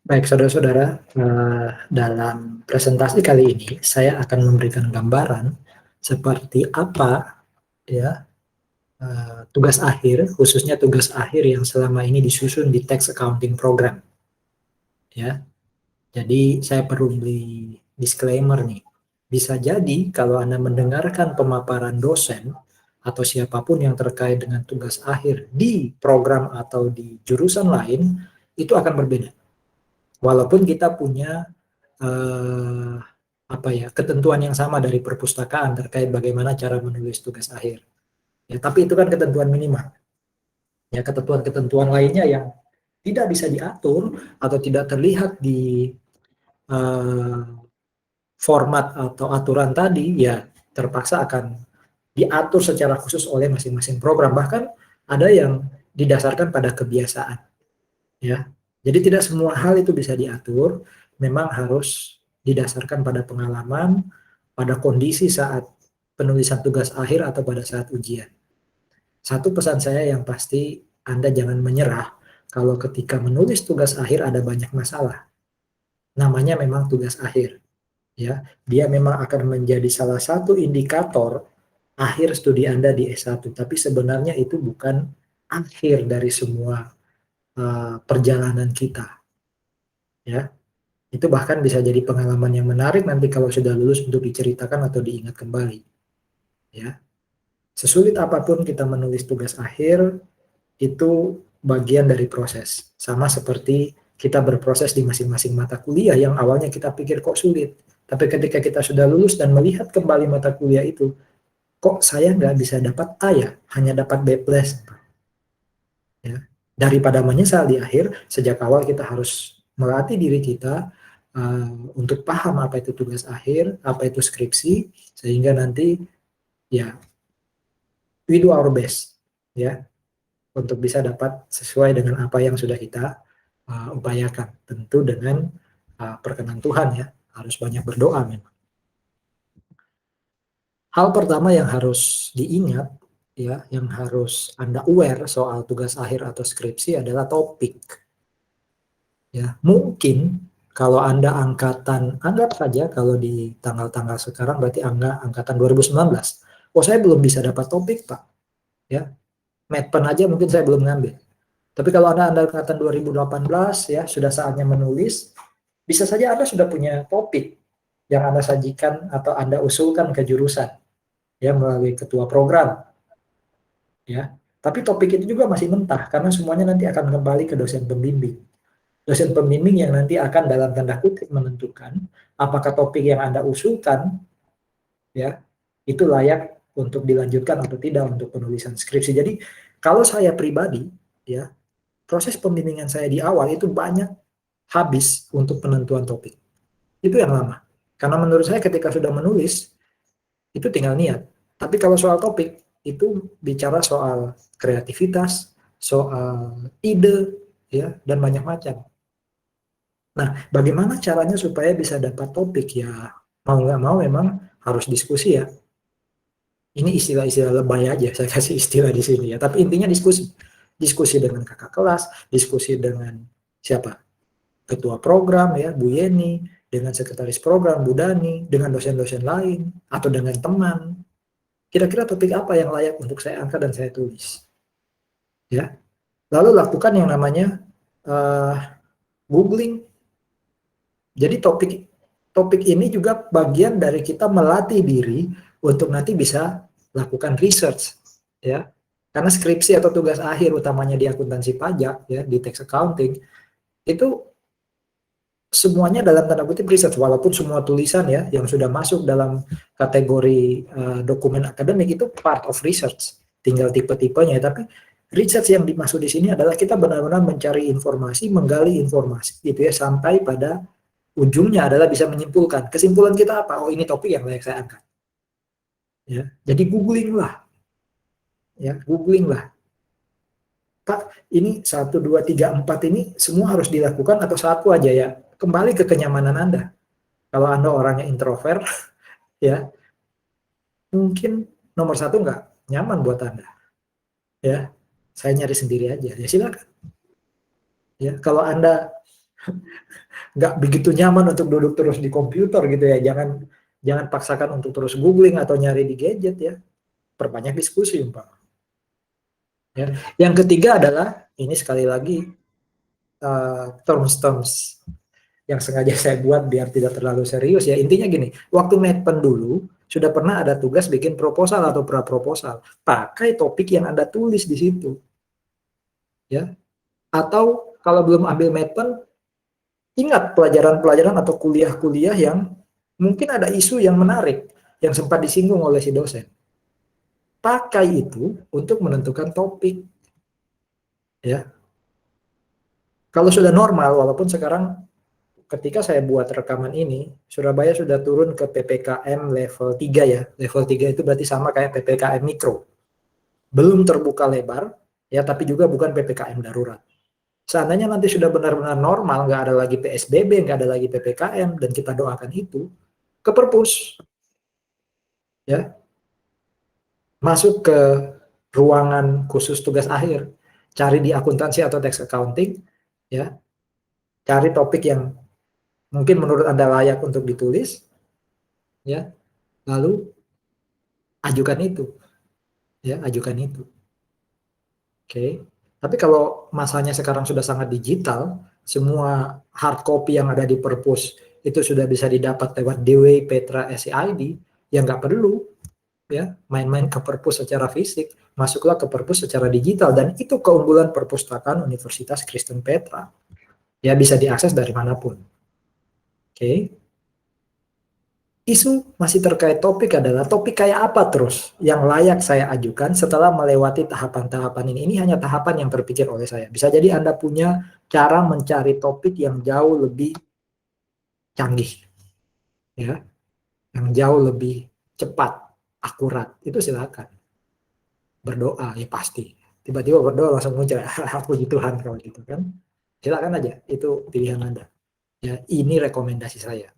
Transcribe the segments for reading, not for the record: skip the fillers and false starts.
Baik, saudara-saudara, dalam presentasi kali ini saya akan memberikan gambaran seperti apa ya tugas akhir, khususnya tugas akhir yang selama ini disusun di Tax Accounting Program. Ya, jadi saya perlu beri disclaimer nih. Bisa jadi kalau Anda mendengarkan pemaparan dosen atau siapapun yang terkait dengan tugas akhir di program atau di jurusan lain, itu akan berbeda. Walaupun kita punya ketentuan yang sama dari perpustakaan terkait bagaimana cara menulis tugas akhir. Ya, tapi itu kan ketentuan minimal. Ya, ketentuan-ketentuan lainnya yang tidak bisa diatur atau tidak terlihat di uh, format atau aturan tadi, ya terpaksa akan diatur secara khusus oleh masing-masing program. Bahkan ada yang didasarkan pada kebiasaan. Ya, jadi tidak semua hal itu bisa diatur. Memang harus didasarkan pada pengalaman, pada kondisi saat penulisan tugas akhir atau pada saat ujian. Satu pesan saya yang pasti, Anda jangan menyerah kalau ketika menulis tugas akhir ada banyak masalah. Namanya memang tugas akhir. Ya, dia memang akan menjadi salah satu indikator akhir studi Anda di S1, tapi sebenarnya itu bukan akhir dari semua perjalanan kita. Ya, itu bahkan bisa jadi pengalaman yang menarik nanti kalau sudah lulus untuk diceritakan atau diingat kembali. Ya, sesulit apapun kita menulis tugas akhir, itu bagian dari proses. Sama seperti kita berproses di masing-masing mata kuliah yang awalnya kita pikir kok sulit. Tapi ketika kita sudah lulus dan melihat kembali mata kuliah itu, kok saya nggak bisa dapat A ya, hanya dapat B+. Ya. Daripada menyesal di akhir, sejak awal kita harus melatih diri kita untuk paham apa itu tugas akhir, apa itu skripsi, sehingga nanti ya we do our best ya untuk bisa dapat sesuai dengan apa yang sudah kita upayakan. Tentu dengan perkenan Tuhan ya, harus banyak berdoa memang. Hal pertama yang harus diingat ya, yang harus Anda aware soal tugas akhir atau skripsi adalah topik. Ya, mungkin kalau Anda angkatan, anggap saja kalau di tanggal-tanggal sekarang berarti Anda angkatan 2019. Oh, saya belum bisa dapat topik, Pak. Ya, Medpen aja mungkin saya belum ngambil. Tapi kalau Anda angkatan 2018 ya, sudah saatnya menulis, bisa saja Anda sudah punya topik yang Anda sajikan atau Anda usulkan ke jurusan ya melalui ketua program. Ya. Tapi topik itu juga masih mentah karena semuanya nanti akan kembali ke dosen pembimbing. Dosen pembimbing yang nanti akan dalam tanda kutip menentukan apakah topik yang Anda usulkan ya itu layak untuk dilanjutkan atau tidak untuk penulisan skripsi. Jadi kalau saya pribadi ya, proses pembimbingan saya di awal itu banyak habis untuk penentuan topik. Itu yang lama. Karena menurut saya ketika sudah menulis itu tinggal niat. Tapi kalau soal topik itu bicara soal kreativitas, soal ide ya dan banyak macam. Nah, bagaimana caranya supaya bisa dapat topik ya? Mau nggak mau memang harus diskusi ya. Ini istilah-istilah lebay aja, saya kasih istilah di sini ya. Tapi intinya diskusi. Diskusi dengan kakak kelas, diskusi dengan siapa? Ketua program ya, Bu Yeni, dengan sekretaris program, Bu Dani, dengan dosen-dosen lain, atau dengan teman. Kira-kira topik apa yang layak untuk saya angkat dan saya tulis. Ya. Lalu lakukan yang namanya googling. Jadi topik ini juga bagian dari kita melatih diri untuk nanti bisa lakukan research ya. Karena skripsi atau tugas akhir utamanya di akuntansi pajak ya, di tax accounting itu semuanya dalam tanda kutip research, walaupun semua tulisan ya yang sudah masuk dalam kategori dokumen akademik itu part of research, tinggal tipe-tipenya. Tapi research yang dimaksud di sini adalah kita benar-benar mencari informasi, menggali informasi gitu ya, sampai pada ujungnya adalah bisa menyimpulkan. Kesimpulan kita apa? Oh, ini topik yang layak saya angkat. Ya, jadi googling lah. Ya, googling lah. Pak, ini 1, 2, 3, 4 ini semua harus dilakukan atau satu aja ya? Kembali ke kenyamanan Anda. Kalau Anda orangnya introvert, ya mungkin nomor 1 nggak nyaman buat Anda. Ya, saya nyari sendiri aja. Ya silakan. Ya, kalau Anda Nggak begitu nyaman untuk duduk terus di komputer gitu ya. Jangan paksakan untuk terus googling atau nyari di gadget ya. Perbanyak diskusi umpama. Ya. Yang ketiga adalah ini sekali lagi terms-terms yang sengaja saya buat biar tidak terlalu serius ya. Intinya gini, waktu Medpen dulu sudah pernah ada tugas bikin proposal atau pra-proposal. Pakai topik yang Anda tulis di situ. Ya. Atau kalau belum ambil Medpen, ingat pelajaran-pelajaran atau kuliah-kuliah yang mungkin ada isu yang menarik yang sempat disinggung oleh si dosen. Pakai itu untuk menentukan topik. Ya. Kalau sudah normal, walaupun sekarang ketika saya buat rekaman ini, Surabaya sudah turun ke PPKM level 3 ya. Level 3 itu berarti sama kayak PPKM mikro. Belum terbuka lebar, ya tapi juga bukan PPKM darurat. Seandainya nanti sudah benar-benar normal, nggak ada lagi PSBB, nggak ada lagi PPKM, dan kita doakan itu, ke perpus. Ya, masuk ke ruangan khusus tugas akhir, cari di akuntansi atau tax accounting, ya, cari topik yang mungkin menurut Anda layak untuk ditulis, ya, lalu ajukan itu, ya, ajukan itu. Oke. Tapi kalau masanya sekarang sudah sangat digital, semua hard copy yang ada di perpus itu sudah bisa didapat lewat DW Petra SCID, ya nggak perlu ya main-main ke perpus secara fisik, masuklah ke perpus secara digital, dan itu keunggulan perpustakaan Universitas Kristen Petra. Ya bisa diakses dari manapun. Oke. Isu masih terkait topik adalah topik kayak apa terus yang layak saya ajukan setelah melewati tahapan-tahapan ini. Ini hanya tahapan yang terpikir oleh saya. Bisa jadi Anda punya cara mencari topik yang jauh lebih canggih, ya, yang jauh lebih cepat, akurat. Itu silakan. Berdoa ya pasti. Tiba-tiba berdoa langsung muncul, puji Tuhan kalau gitu kan. Silakan aja, itu pilihan Anda. Ya, ini rekomendasi saya.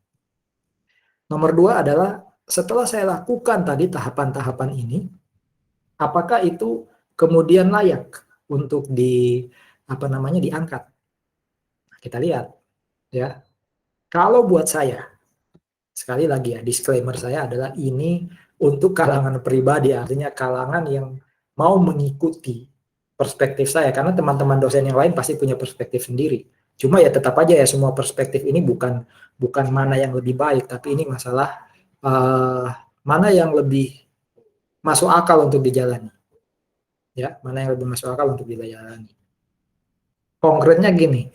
Nomor 2 adalah setelah saya lakukan tadi tahapan-tahapan ini, apakah itu kemudian layak untuk diangkat? Kita lihat ya. Kalau buat saya, sekali lagi ya, disclaimer saya adalah ini untuk kalangan pribadi, artinya kalangan yang mau mengikuti perspektif saya, karena teman-teman dosen yang lain pasti punya perspektif sendiri. Cuma ya tetap aja ya, semua perspektif ini bukan mana yang lebih baik, tapi ini masalah mana yang lebih masuk akal untuk dijalani. Ya, mana yang lebih masuk akal untuk dilayani. Konkretnya gini,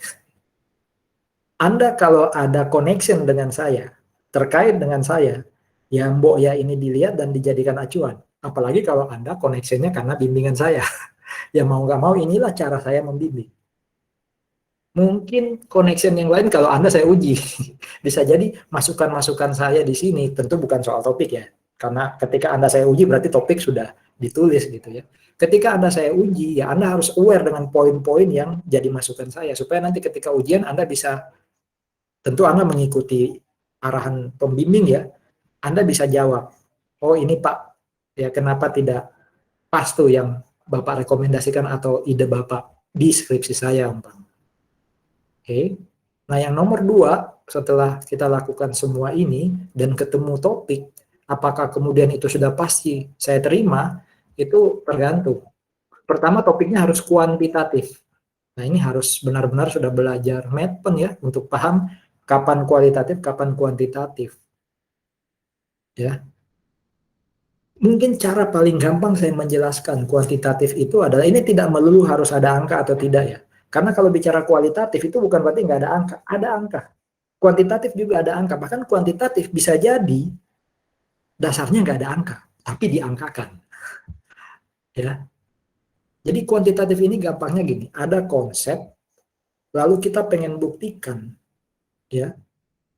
Anda kalau ada connection dengan saya, terkait dengan saya, ya mbok ya ini dilihat dan dijadikan acuan. Apalagi kalau Anda connectionnya karena bimbingan saya. Ya mau nggak mau inilah cara saya membimbing. Mungkin connection yang lain kalau Anda saya uji. Bisa jadi masukan-masukan saya di sini tentu bukan soal topik ya. Karena ketika Anda saya uji berarti topik sudah ditulis gitu ya. Ketika Anda saya uji ya Anda harus aware dengan poin-poin yang jadi masukan saya supaya nanti ketika ujian Anda bisa, tentu Anda mengikuti arahan pembimbing ya. Anda bisa jawab, oh ini Pak, ya kenapa tidak pas tuh yang Bapak rekomendasikan atau ide Bapak di skripsi saya umpamanya. Oke. Nah, yang nomor 2, setelah kita lakukan semua ini dan ketemu topik, apakah kemudian itu sudah pasti saya terima, itu tergantung. Pertama, topiknya harus kuantitatif. Nah, ini harus benar-benar sudah belajar Medpen ya, untuk paham kapan kualitatif, kapan kuantitatif. Ya. Mungkin cara paling gampang saya menjelaskan kuantitatif itu adalah, ini tidak melulu harus ada angka atau tidak ya. Karena kalau bicara kualitatif itu bukan berarti nggak ada angka, ada angka. Kuantitatif juga ada angka, bahkan kuantitatif bisa jadi dasarnya nggak ada angka, tapi diangkakan. Ya. Jadi kuantitatif ini gampangnya gini, ada konsep, lalu kita pengen buktikan, ya,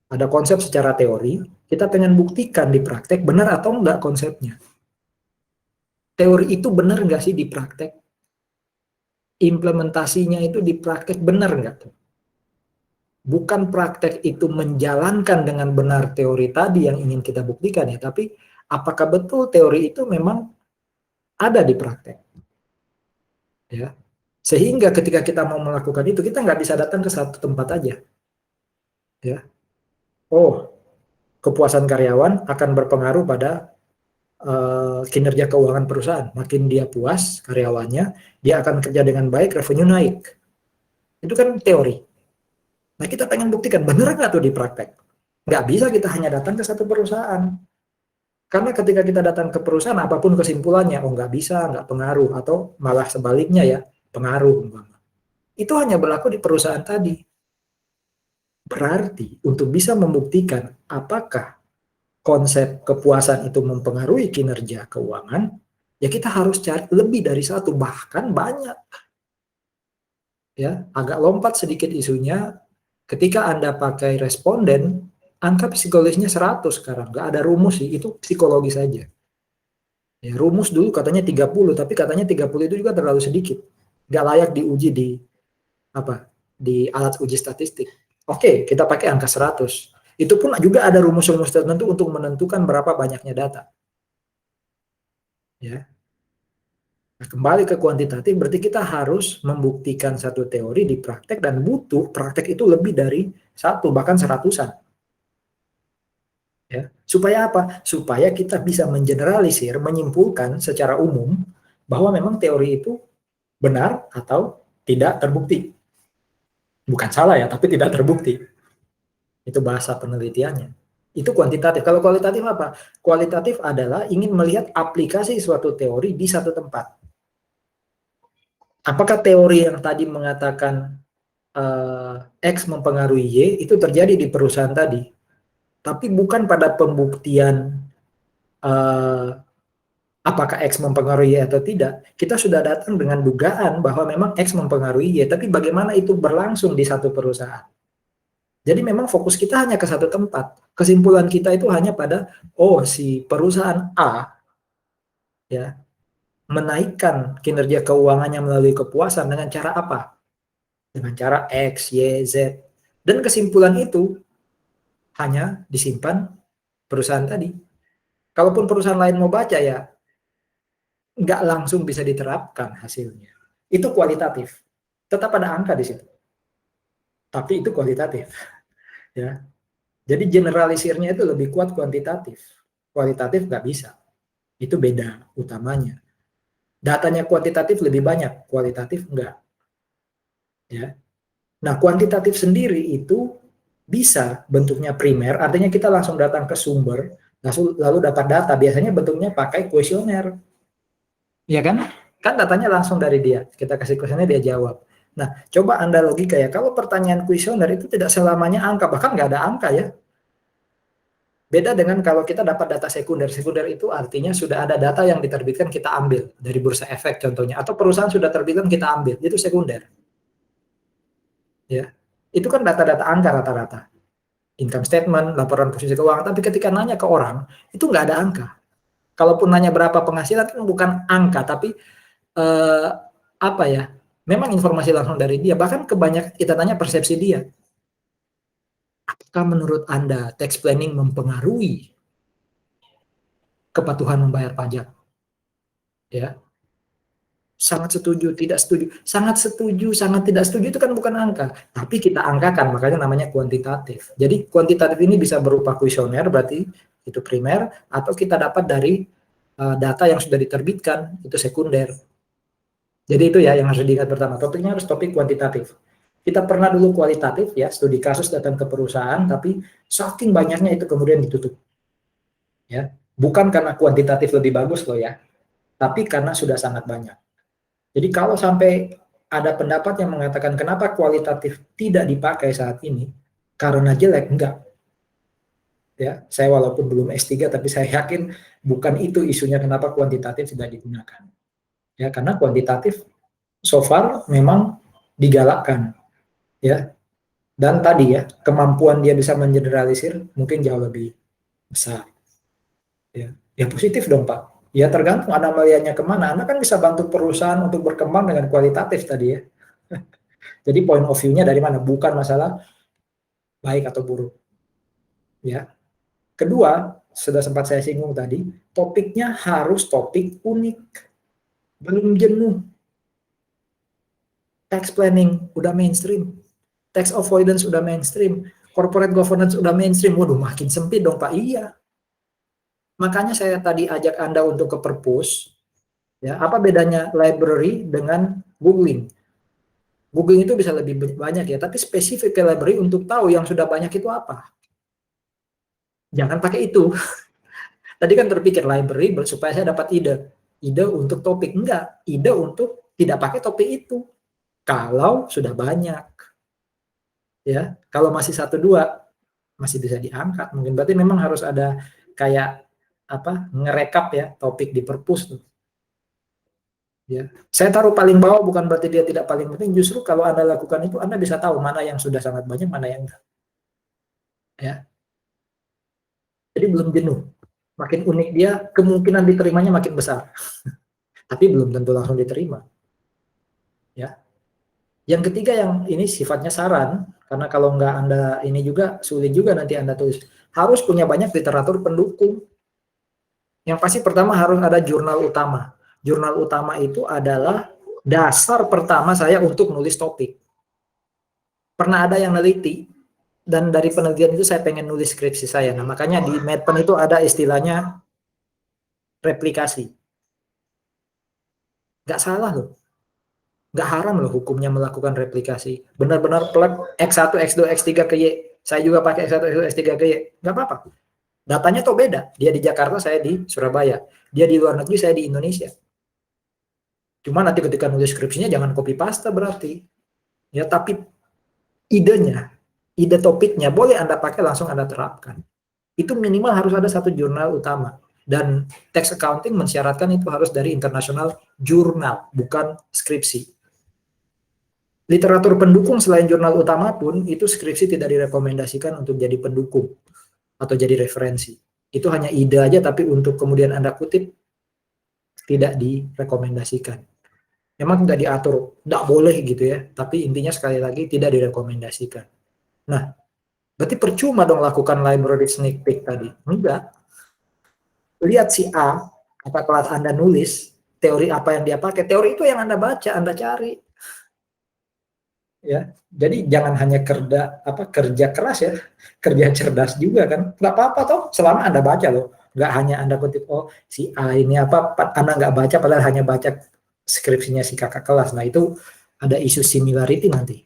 ada konsep secara teori, kita pengen buktikan di praktek benar atau enggak konsepnya. Teori itu benar nggak sih di praktek? Implementasinya itu di praktek benar nggak tuh? Bukan praktek itu menjalankan dengan benar teori tadi yang ingin kita buktikan ya, tapi apakah betul teori itu memang ada di praktek? Ya, sehingga ketika kita mau melakukan itu kita nggak bisa datang ke satu tempat aja. Ya. Oh, kepuasan karyawan akan berpengaruh pada kinerja keuangan perusahaan. Makin dia puas karyawannya, dia akan kerja dengan baik, revenue naik. Itu kan teori. Nah, kita pengen buktikan, bener nggak tuh di praktek? Nggak bisa kita hanya datang ke satu perusahaan. Karena ketika kita datang ke perusahaan, apapun kesimpulannya, oh nggak bisa, nggak pengaruh, atau malah sebaliknya ya, pengaruh. Itu hanya berlaku di perusahaan tadi. Berarti untuk bisa membuktikan apakah konsep kepuasan itu mempengaruhi kinerja keuangan, ya kita harus cari lebih dari satu, bahkan banyak. Ya, agak lompat sedikit isunya, ketika Anda pakai responden, angka psikologisnya 100 sekarang, nggak ada rumus sih, itu psikologi saja. Ya, rumus dulu katanya 30, tapi katanya 30 itu juga terlalu sedikit. Nggak layak diuji di apa? Di alat uji statistik. Oke, kita pakai angka 100. Itu pun juga ada rumus-rumus tertentu untuk menentukan berapa banyaknya data. Ya. Nah, kembali ke kuantitatif, berarti kita harus membuktikan satu teori di praktek, dan butuh praktek itu lebih dari satu, bahkan seratusan. Ya. Supaya apa? Supaya kita bisa mengeneralisir, menyimpulkan secara umum bahwa memang teori itu benar atau tidak terbukti. Bukan salah ya, tapi tidak terbukti. Itu bahasa penelitiannya. Itu kuantitatif. Kalau kualitatif apa? Kualitatif adalah ingin melihat aplikasi suatu teori di satu tempat. Apakah teori yang tadi mengatakan X mempengaruhi Y itu terjadi di perusahaan tadi, tapi bukan pada pembuktian apakah X mempengaruhi Y atau tidak. Kita sudah datang dengan dugaan bahwa memang X mempengaruhi Y, tapi bagaimana itu berlangsung di satu perusahaan. Jadi memang fokus kita hanya ke satu tempat. Kesimpulan kita itu hanya pada, oh si perusahaan A ya menaikkan kinerja keuangannya melalui kepuasan dengan cara apa? Dengan cara X, Y, Z. Dan kesimpulan itu hanya disimpan perusahaan tadi. Kalaupun perusahaan lain mau baca ya nggak langsung bisa diterapkan hasilnya. Itu kualitatif. Tetap ada angka di situ. Tapi itu kualitatif. Ya. Jadi generalisirnya itu lebih kuat kuantitatif. Kualitatif nggak bisa. Itu beda utamanya. Datanya kuantitatif lebih banyak, kualitatif enggak. Ya. Nah, kuantitatif sendiri itu bisa bentuknya primer, artinya kita langsung datang ke sumber, lalu dapat data. Biasanya bentuknya pakai kuesioner. Iya kan? Kan datanya langsung dari dia. Kita kasih kuesioner, dia jawab. Nah, coba Anda logika ya, kalau pertanyaan kuesioner itu tidak selamanya angka, bahkan nggak ada angka ya. Beda dengan kalau kita dapat data sekunder. Sekunder itu artinya sudah ada data yang diterbitkan, kita ambil. Dari bursa efek contohnya. Atau perusahaan sudah terbitkan, kita ambil. Itu sekunder. Ya, itu kan data-data angka rata-rata, income statement, laporan posisi keuangan. Tapi ketika nanya ke orang, itu nggak ada angka. Kalaupun nanya berapa penghasilan, itu bukan angka, tapi apa ya? Memang informasi langsung dari dia. Bahkan kebanyakan kita tanya persepsi dia. Apakah menurut Anda tax planning mempengaruhi kepatuhan membayar pajak? Ya, sangat setuju, tidak setuju, sangat tidak setuju, itu kan bukan angka, tapi kita angkakan, makanya namanya kuantitatif. Jadi kuantitatif ini bisa berupa kuesioner, berarti itu primer, atau kita dapat dari data yang sudah diterbitkan, itu sekunder. Jadi itu ya yang harus diingat pertama, topiknya harus topik kuantitatif. Kita pernah dulu kualitatif ya, studi kasus datang ke perusahaan, tapi saking banyaknya itu kemudian ditutup. Ya, bukan karena kuantitatif lebih bagus loh ya, tapi karena sudah sangat banyak. Jadi kalau sampai ada pendapat yang mengatakan kenapa kualitatif tidak dipakai saat ini, karena jelek, enggak. Ya, saya walaupun belum S3 tapi saya yakin bukan itu isunya kenapa kuantitatif tidak digunakan. Ya, karena kuantitatif so far memang digalakkan. Ya. Dan tadi ya, kemampuan dia bisa mengeneralisir mungkin jauh lebih besar. Ya, ya positif dong Pak. Ya tergantung anomalianya kemana. Anda kan bisa bantu perusahaan untuk berkembang dengan kualitatif tadi ya. Jadi point of view-nya dari mana? Bukan masalah baik atau buruk. Ya. Kedua, sudah sempat saya singgung tadi, topiknya harus topik unik. Belum jenuh. Tax planning udah mainstream. Tax avoidance udah mainstream. corporate governance udah mainstream, waduh makin sempit dong Pak. Iya. Makanya saya tadi ajak Anda untuk ke perpus. Ya, apa bedanya library dengan googling? Googling itu bisa lebih banyak ya, tapi spesifik ke library untuk tahu yang sudah banyak itu apa. Jangan pakai itu. Tadi kan terpikir library supaya saya dapat ide. Ide untuk topik. Enggak, ide untuk tidak pakai topik itu. Kalau sudah banyak. Ya, kalau masih 1-2 masih bisa diangkat. Mungkin berarti memang harus ada kayak apa? Ngerekap ya topik di perpus tuh. Ya. Saya taruh paling bawah bukan berarti dia tidak paling penting, justru kalau Anda lakukan itu Anda bisa tahu mana yang sudah sangat banyak, mana yang enggak. Ya. Jadi belum jenuh. Makin unik dia, kemungkinan diterimanya makin besar. Tapi belum tentu langsung diterima. Ya. Yang ketiga yang ini sifatnya saran, karena kalau nggak Anda ini juga sulit juga nanti Anda tulis. Harus punya banyak literatur pendukung. Yang pasti pertama harus ada jurnal utama. Jurnal utama itu adalah dasar pertama saya untuk nulis topik. Pernah ada yang neliti, dan dari penelitian itu saya pengen nulis skripsi saya. Nah, makanya di Medpen itu ada istilahnya replikasi. Nggak salah loh. Nggak haram loh hukumnya melakukan replikasi. Benar-benar plug X1, X2, X3 ke Y. Saya juga pakai X1, X2, X3 ke Y. Nggak apa-apa. Datanya tuh beda. Dia di Jakarta, saya di Surabaya. Dia di luar negeri, saya di Indonesia. Cuma nanti ketika nulis skripsinya jangan copy paste berarti. Ya, tapi idenya, ide topiknya boleh Anda pakai langsung Anda terapkan. Itu minimal harus ada satu jurnal utama. Dan tax accounting mensyaratkan itu harus dari international jurnal, bukan skripsi. Literatur pendukung selain jurnal utama pun, itu skripsi tidak direkomendasikan untuk jadi pendukung atau jadi referensi. Itu hanya ide aja, tapi untuk kemudian Anda kutip, tidak direkomendasikan. Memang nggak diatur, nggak boleh gitu ya, tapi intinya sekali lagi tidak direkomendasikan. Nah, berarti percuma dong lakukan library sneak peek tadi. Enggak. Lihat si A, apa kelas Anda nulis, teori apa yang dia pakai, teori itu yang Anda baca, Anda cari. Ya, jadi jangan hanya kerja keras ya, kerja cerdas juga kan. Nggak apa-apa toh, selama Anda baca loh. Nggak hanya Anda kutip, oh si A ini apa, Anda nggak baca, padahal hanya baca skripsinya si kakak kelas. Nah itu ada isu similarity nanti.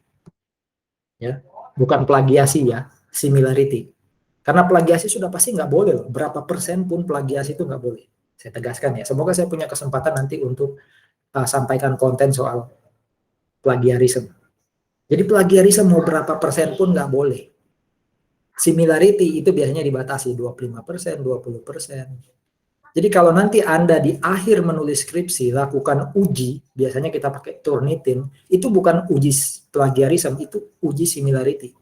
Ya, bukan plagiasi ya, similarity. Karena plagiasi sudah pasti nggak boleh loh. Berapa persen pun plagiasi itu nggak boleh. Saya tegaskan ya. Semoga saya punya kesempatan nanti untuk sampaikan konten soal plagiarisme. Jadi plagiarisme mau berapa persen pun nggak boleh. Similarity itu biasanya dibatasi 25%, 20%. Jadi kalau nanti Anda di akhir menulis skripsi lakukan uji, biasanya kita pakai Turnitin, itu bukan uji plagiarisme, itu uji similarity.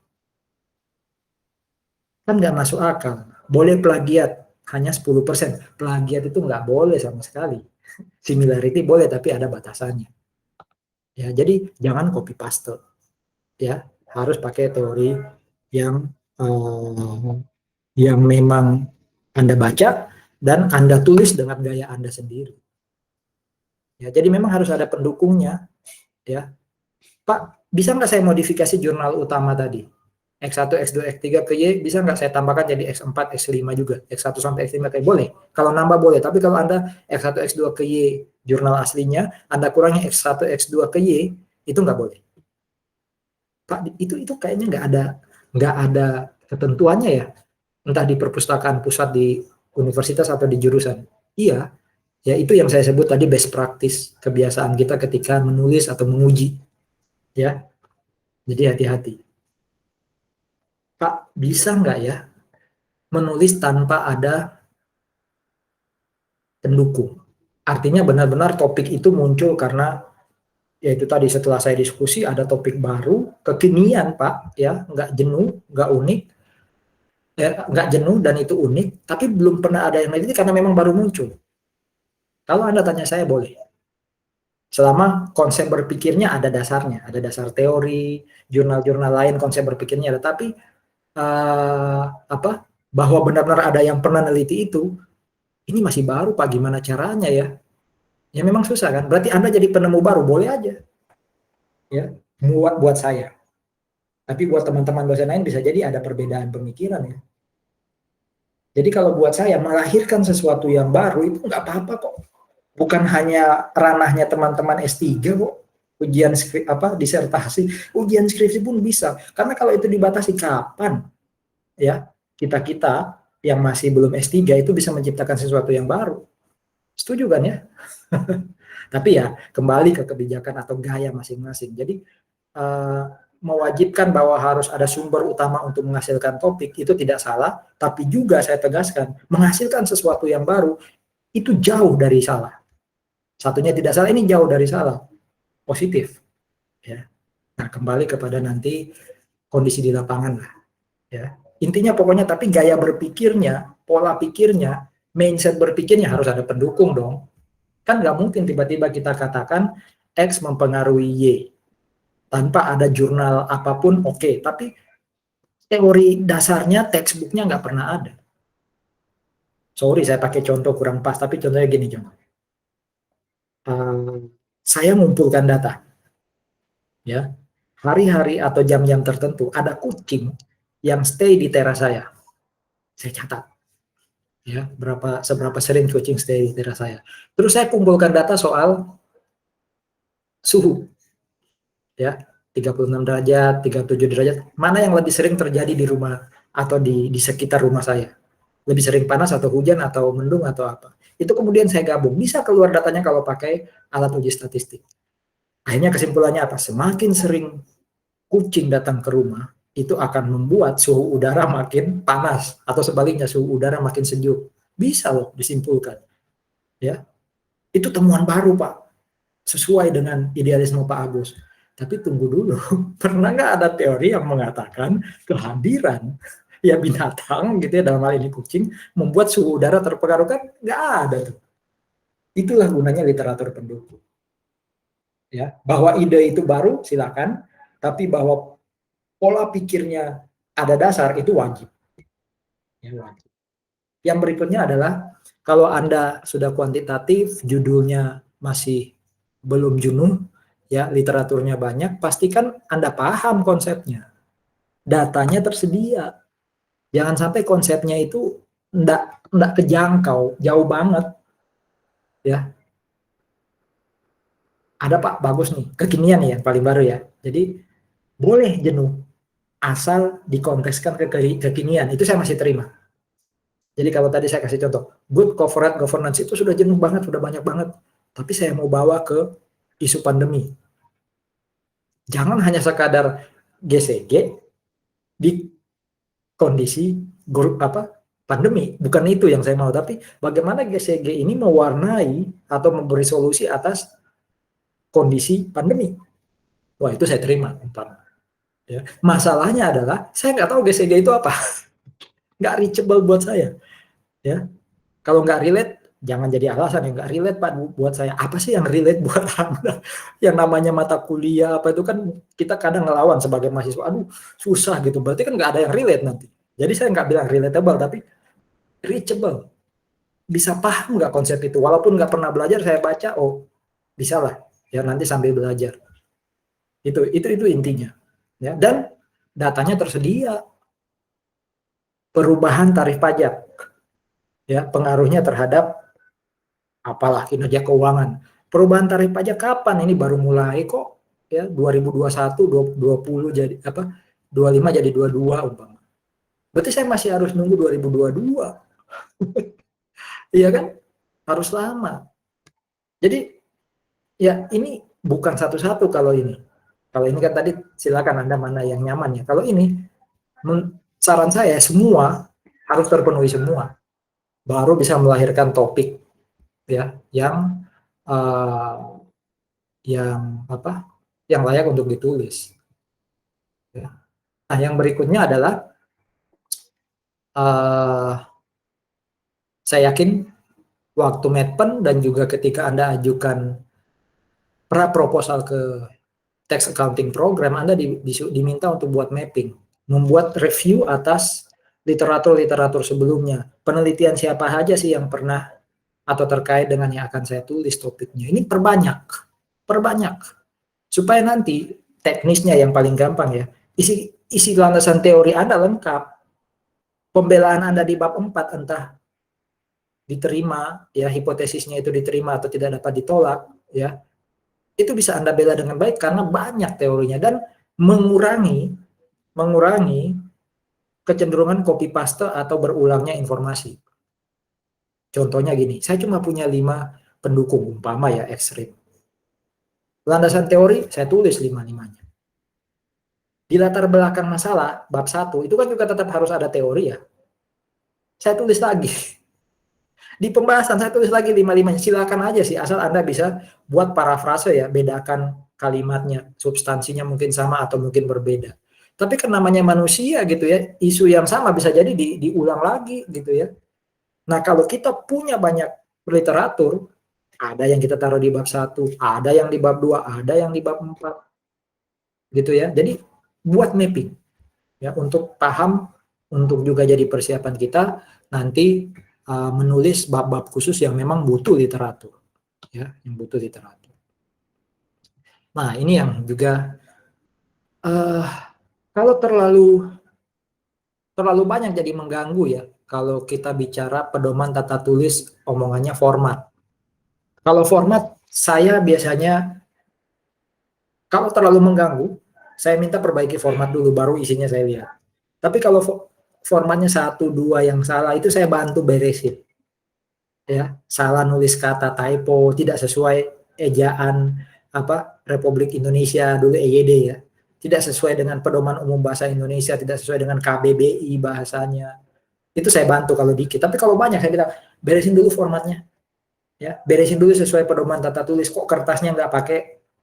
Kan nggak masuk akal. Boleh plagiat hanya 10%. Plagiat itu nggak boleh sama sekali. Similarity boleh tapi ada batasannya. Ya, jadi jangan copy paste. Ya, harus pakai teori yang memang Anda baca dan Anda tulis dengan gaya Anda sendiri. Ya, jadi memang harus ada pendukungnya. Ya, Pak, bisa nggak saya modifikasi jurnal utama tadi? X1, X2, X3 ke Y, bisa nggak saya tambahkan jadi X4, X5 juga? X1 sampai X5 ke Y, boleh. Kalau nambah boleh, tapi kalau Anda X1, X2 ke Y jurnal aslinya, Anda kurangi X1, X2 ke Y, itu nggak boleh. Pak, itu kayaknya nggak ada ketentuannya ya, entah di perpustakaan pusat di universitas atau di jurusan. Iya, ya itu yang saya sebut tadi best practice, kebiasaan kita ketika menulis atau menguji. Ya, jadi hati-hati. Pak, bisa nggak ya menulis tanpa ada pendukung? Artinya benar-benar topik itu muncul karena yaitu tadi setelah saya diskusi ada topik baru, kekinian Pak, ya nggak jenuh, nggak unik, nggak jenuh dan itu unik, tapi belum pernah ada yang ini karena memang baru muncul. Kalau Anda tanya saya boleh. Selama konsep berpikirnya ada dasarnya, ada dasar teori, jurnal-jurnal lain konsep berpikirnya ada, tapi bahwa benar-benar ada yang pernah neliti itu, ini masih baru Pak, gimana caranya ya? Ya memang susah kan, berarti Anda jadi penemu baru, boleh aja. Ya, buat saya. Tapi buat teman-teman dosen lain bisa jadi ada perbedaan pemikiran ya. Jadi kalau buat saya melahirkan sesuatu yang baru itu nggak apa-apa kok. Bukan hanya ranahnya teman-teman S3 kok. Ujian disertasi, ujian skripsi pun bisa. Karena kalau itu dibatasi kapan ya kita yang masih belum S3 itu bisa menciptakan sesuatu yang baru. Setuju kan ya? Tapi ya kembali ke kebijakan atau gaya masing-masing. Jadi mewajibkan bahwa harus ada sumber utama untuk menghasilkan topik itu tidak salah, tapi juga saya tegaskan menghasilkan sesuatu yang baru itu jauh dari salah. Satunya tidak salah, ini jauh dari salah, positif. Ya. Nah kembali kepada nanti kondisi di lapangan lah. Ya. Intinya pokoknya tapi gaya berpikirnya, pola pikirnya, mindset berpikirnya harus ada pendukung dong. Kan nggak mungkin tiba-tiba kita katakan X mempengaruhi Y tanpa ada jurnal apapun, oke. Tapi teori dasarnya textbooknya nggak pernah ada. Sorry saya pakai contoh kurang pas, tapi contohnya gini contoh. Saya mengumpulkan data, ya hari-hari atau jam-jam tertentu ada kucing yang stay di teras saya catat, ya seberapa sering kucing stay di teras saya. Terus saya kumpulkan data soal suhu, ya 36 derajat, 37 derajat, mana yang lebih sering terjadi di rumah atau di sekitar rumah saya. Lebih sering panas atau hujan atau mendung atau apa. Itu kemudian saya gabung, bisa keluar datanya kalau pakai alat uji statistik. Akhirnya kesimpulannya apa? Semakin sering kucing datang ke rumah, itu akan membuat suhu udara makin panas atau sebaliknya suhu udara makin sejuk. Bisa loh disimpulkan. Ya. Itu temuan baru, Pak. Sesuai dengan idealisme Pak Agus. Tapi tunggu dulu, pernah nggak ada teori yang mengatakan kehadiran ya binatang gitu ya, dalam hal ini kucing, membuat suhu udara terpengaruh? Kan nggak ada tuh. Itulah gunanya literatur pendukung. Ya, bahwa ide itu baru silakan, tapi bahwa pola pikirnya ada dasar itu wajib. Ya, wajib. Yang berikutnya adalah kalau Anda sudah kuantitatif, judulnya masih belum jenuh, ya literaturnya banyak, pastikan Anda paham konsepnya. Datanya tersedia. Jangan sampai konsepnya itu enggak kejangkau, jauh banget. Ya. Ada Pak, bagus nih, kekinian nih yang paling baru ya. Jadi boleh jenuh, asal dikontekskan ke kekinian, itu saya masih terima. Jadi kalau tadi saya kasih contoh, good corporate governance itu sudah jenuh banget, sudah banyak banget. Tapi saya mau bawa ke isu pandemi. Jangan hanya sekadar GCG di kondisi pandemi. Bukan itu yang saya mau, tapi bagaimana GCG ini mewarnai atau memberi solusi atas kondisi pandemi. Wah, itu saya terima. Ya. Masalahnya adalah saya nggak tahu GCG itu apa. Nggak reachable buat saya. Ya. Kalau nggak relate, jangan jadi alasan yang nggak relate Pak buat saya. Apa sih yang relate buat Anda? Yang namanya mata kuliah apa itu kan kita kadang ngelawan sebagai mahasiswa. Aduh susah gitu. Berarti kan nggak ada yang relate nanti. Jadi saya nggak bilang relatable tapi reachable. Bisa paham nggak konsep itu? Walaupun nggak pernah belajar saya baca, oh bisa lah. Ya nanti sambil belajar. Itu intinya. Ya dan datanya tersedia. Perubahan tarif pajak. Ya, pengaruhnya terhadap apalah kinerja keuangan. Perubahan tarif pajak kapan? Ini baru mulai kok. Ya, 2021, 2020 jadi apa? 25 jadi 22 umpama. Berarti saya masih harus nunggu 2022. Iya kan? Harus lama. Jadi ya ini bukan satu-satu kalau ini. Kalau ini kan tadi silakan Anda mana yang nyaman ya. Kalau ini saran saya semua harus terpenuhi semua. Baru bisa melahirkan topik ya yang yang layak untuk ditulis. Ya. Nah, yang berikutnya adalah saya yakin waktu medpen dan juga ketika Anda ajukan pra proposal ke tax accounting program, Anda diminta untuk buat mapping, membuat review atas literatur sebelumnya, penelitian siapa aja sih yang pernah atau terkait dengan yang akan saya tulis topiknya. Ini perbanyak supaya nanti teknisnya yang paling gampang ya, isi landasan teori Anda lengkap, pembelaan Anda di bab 4 entah diterima, ya hipotesisnya itu diterima atau tidak dapat ditolak, ya itu bisa Anda bela dengan baik karena banyak teorinya dan mengurangi kecenderungan copy paste atau berulangnya informasi. Contohnya gini, saya cuma punya 5 pendukung umpama ya ekstrim. Landasan teori saya tulis 5-5-nya. Di latar belakang masalah bab 1 itu kan juga tetap harus ada teori ya. Saya tulis lagi. Di pembahasan saya tulis lagi 5-5-nya. Silakan aja sih asal Anda bisa buat parafrase ya, bedakan kalimatnya, substansinya mungkin sama atau mungkin berbeda. Tapi kan namanya manusia gitu ya, isu yang sama bisa jadi diulang lagi gitu ya. Nah, kalau kita punya banyak literatur, ada yang kita taruh di bab 1, ada yang di bab 2, ada yang di bab 4. Gitu ya. Jadi buat mapping ya untuk paham, untuk juga jadi persiapan kita nanti menulis bab-bab khusus yang memang butuh literatur ya, yang butuh literatur. Nah, ini yang juga kalau terlalu banyak jadi mengganggu ya kalau kita bicara pedoman tata tulis omongannya format. Kalau format saya biasanya kalau terlalu mengganggu, saya minta perbaiki format dulu baru isinya saya lihat. Tapi kalau formatnya 1-2 yang salah itu saya bantu beresin. Ya, salah nulis kata, typo, tidak sesuai ejaan Republik Indonesia dulu EYD ya. Tidak sesuai dengan Pedoman Umum Bahasa Indonesia, tidak sesuai dengan KBBI bahasanya. Itu saya bantu kalau dikit. Tapi kalau banyak saya bilang beresin dulu formatnya. Ya, beresin dulu sesuai pedoman tata tulis. Kok kertasnya nggak pakai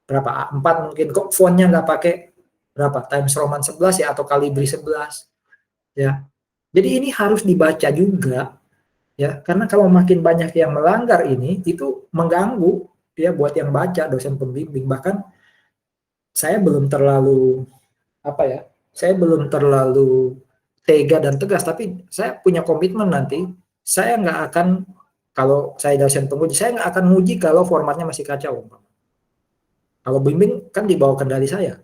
berapa A4 mungkin, kok fontnya nggak pakai berapa Times Roman 11 ya atau Calibri 11 ya. Jadi ini harus dibaca juga ya, karena kalau makin banyak yang melanggar ini itu mengganggu ya buat yang baca, dosen pembimbing. Bahkan saya belum terlalu saya belum terlalu tega dan tegas, tapi saya punya komitmen nanti saya nggak akan, kalau saya dosen penguji saya nggak akan nguji kalau formatnya masih kacau. Kalau bimbing kan di bawah kendali saya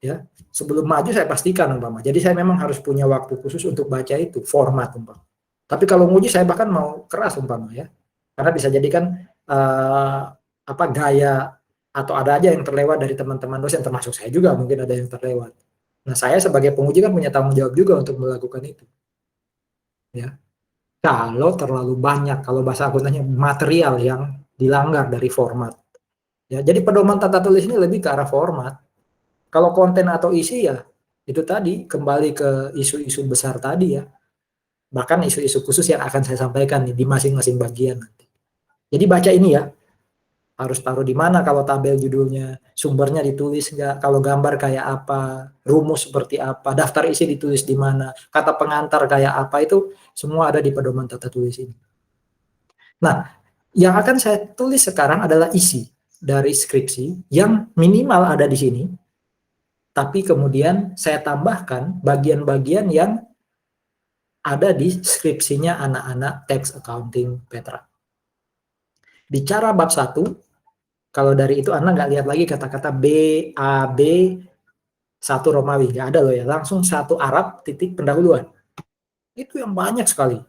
ya, sebelum maju saya pastikan umpama. Jadi saya memang harus punya waktu khusus untuk baca itu format umpama. Tapi kalau nguji saya bahkan mau keras umpama ya, karena bisa jadi kan gaya atau ada aja yang terlewat dari teman-teman dosen, termasuk saya juga mungkin ada yang terlewat. Nah, saya sebagai penguji kan punya tanggung jawab juga untuk melakukan itu ya. Kalau terlalu banyak, kalau bahasa akuntansinya material yang dilanggar dari format ya. Jadi pedoman tata tulis ini lebih ke arah format. Kalau konten atau isi ya itu tadi kembali ke isu-isu besar tadi ya. Bahkan isu-isu khusus yang akan saya sampaikan nih di masing-masing bagian nanti. Jadi baca ini ya. Harus taruh di mana, kalau tabel judulnya, sumbernya ditulis nggak, kalau gambar kayak apa, rumus seperti apa, daftar isi ditulis di mana, kata pengantar kayak apa, itu semua ada di pedoman tata tulis ini. Nah, yang akan saya tulis sekarang adalah isi dari skripsi yang minimal ada di sini, tapi kemudian saya tambahkan bagian-bagian yang ada di skripsinya anak-anak tax accounting Petra. Bicara bab 1, kalau dari itu Anda nggak lihat lagi kata-kata B, A, B, 1 Romawi. Nggak ada loh ya. Langsung 1 Arab, titik pendahuluan. Itu yang banyak sekali.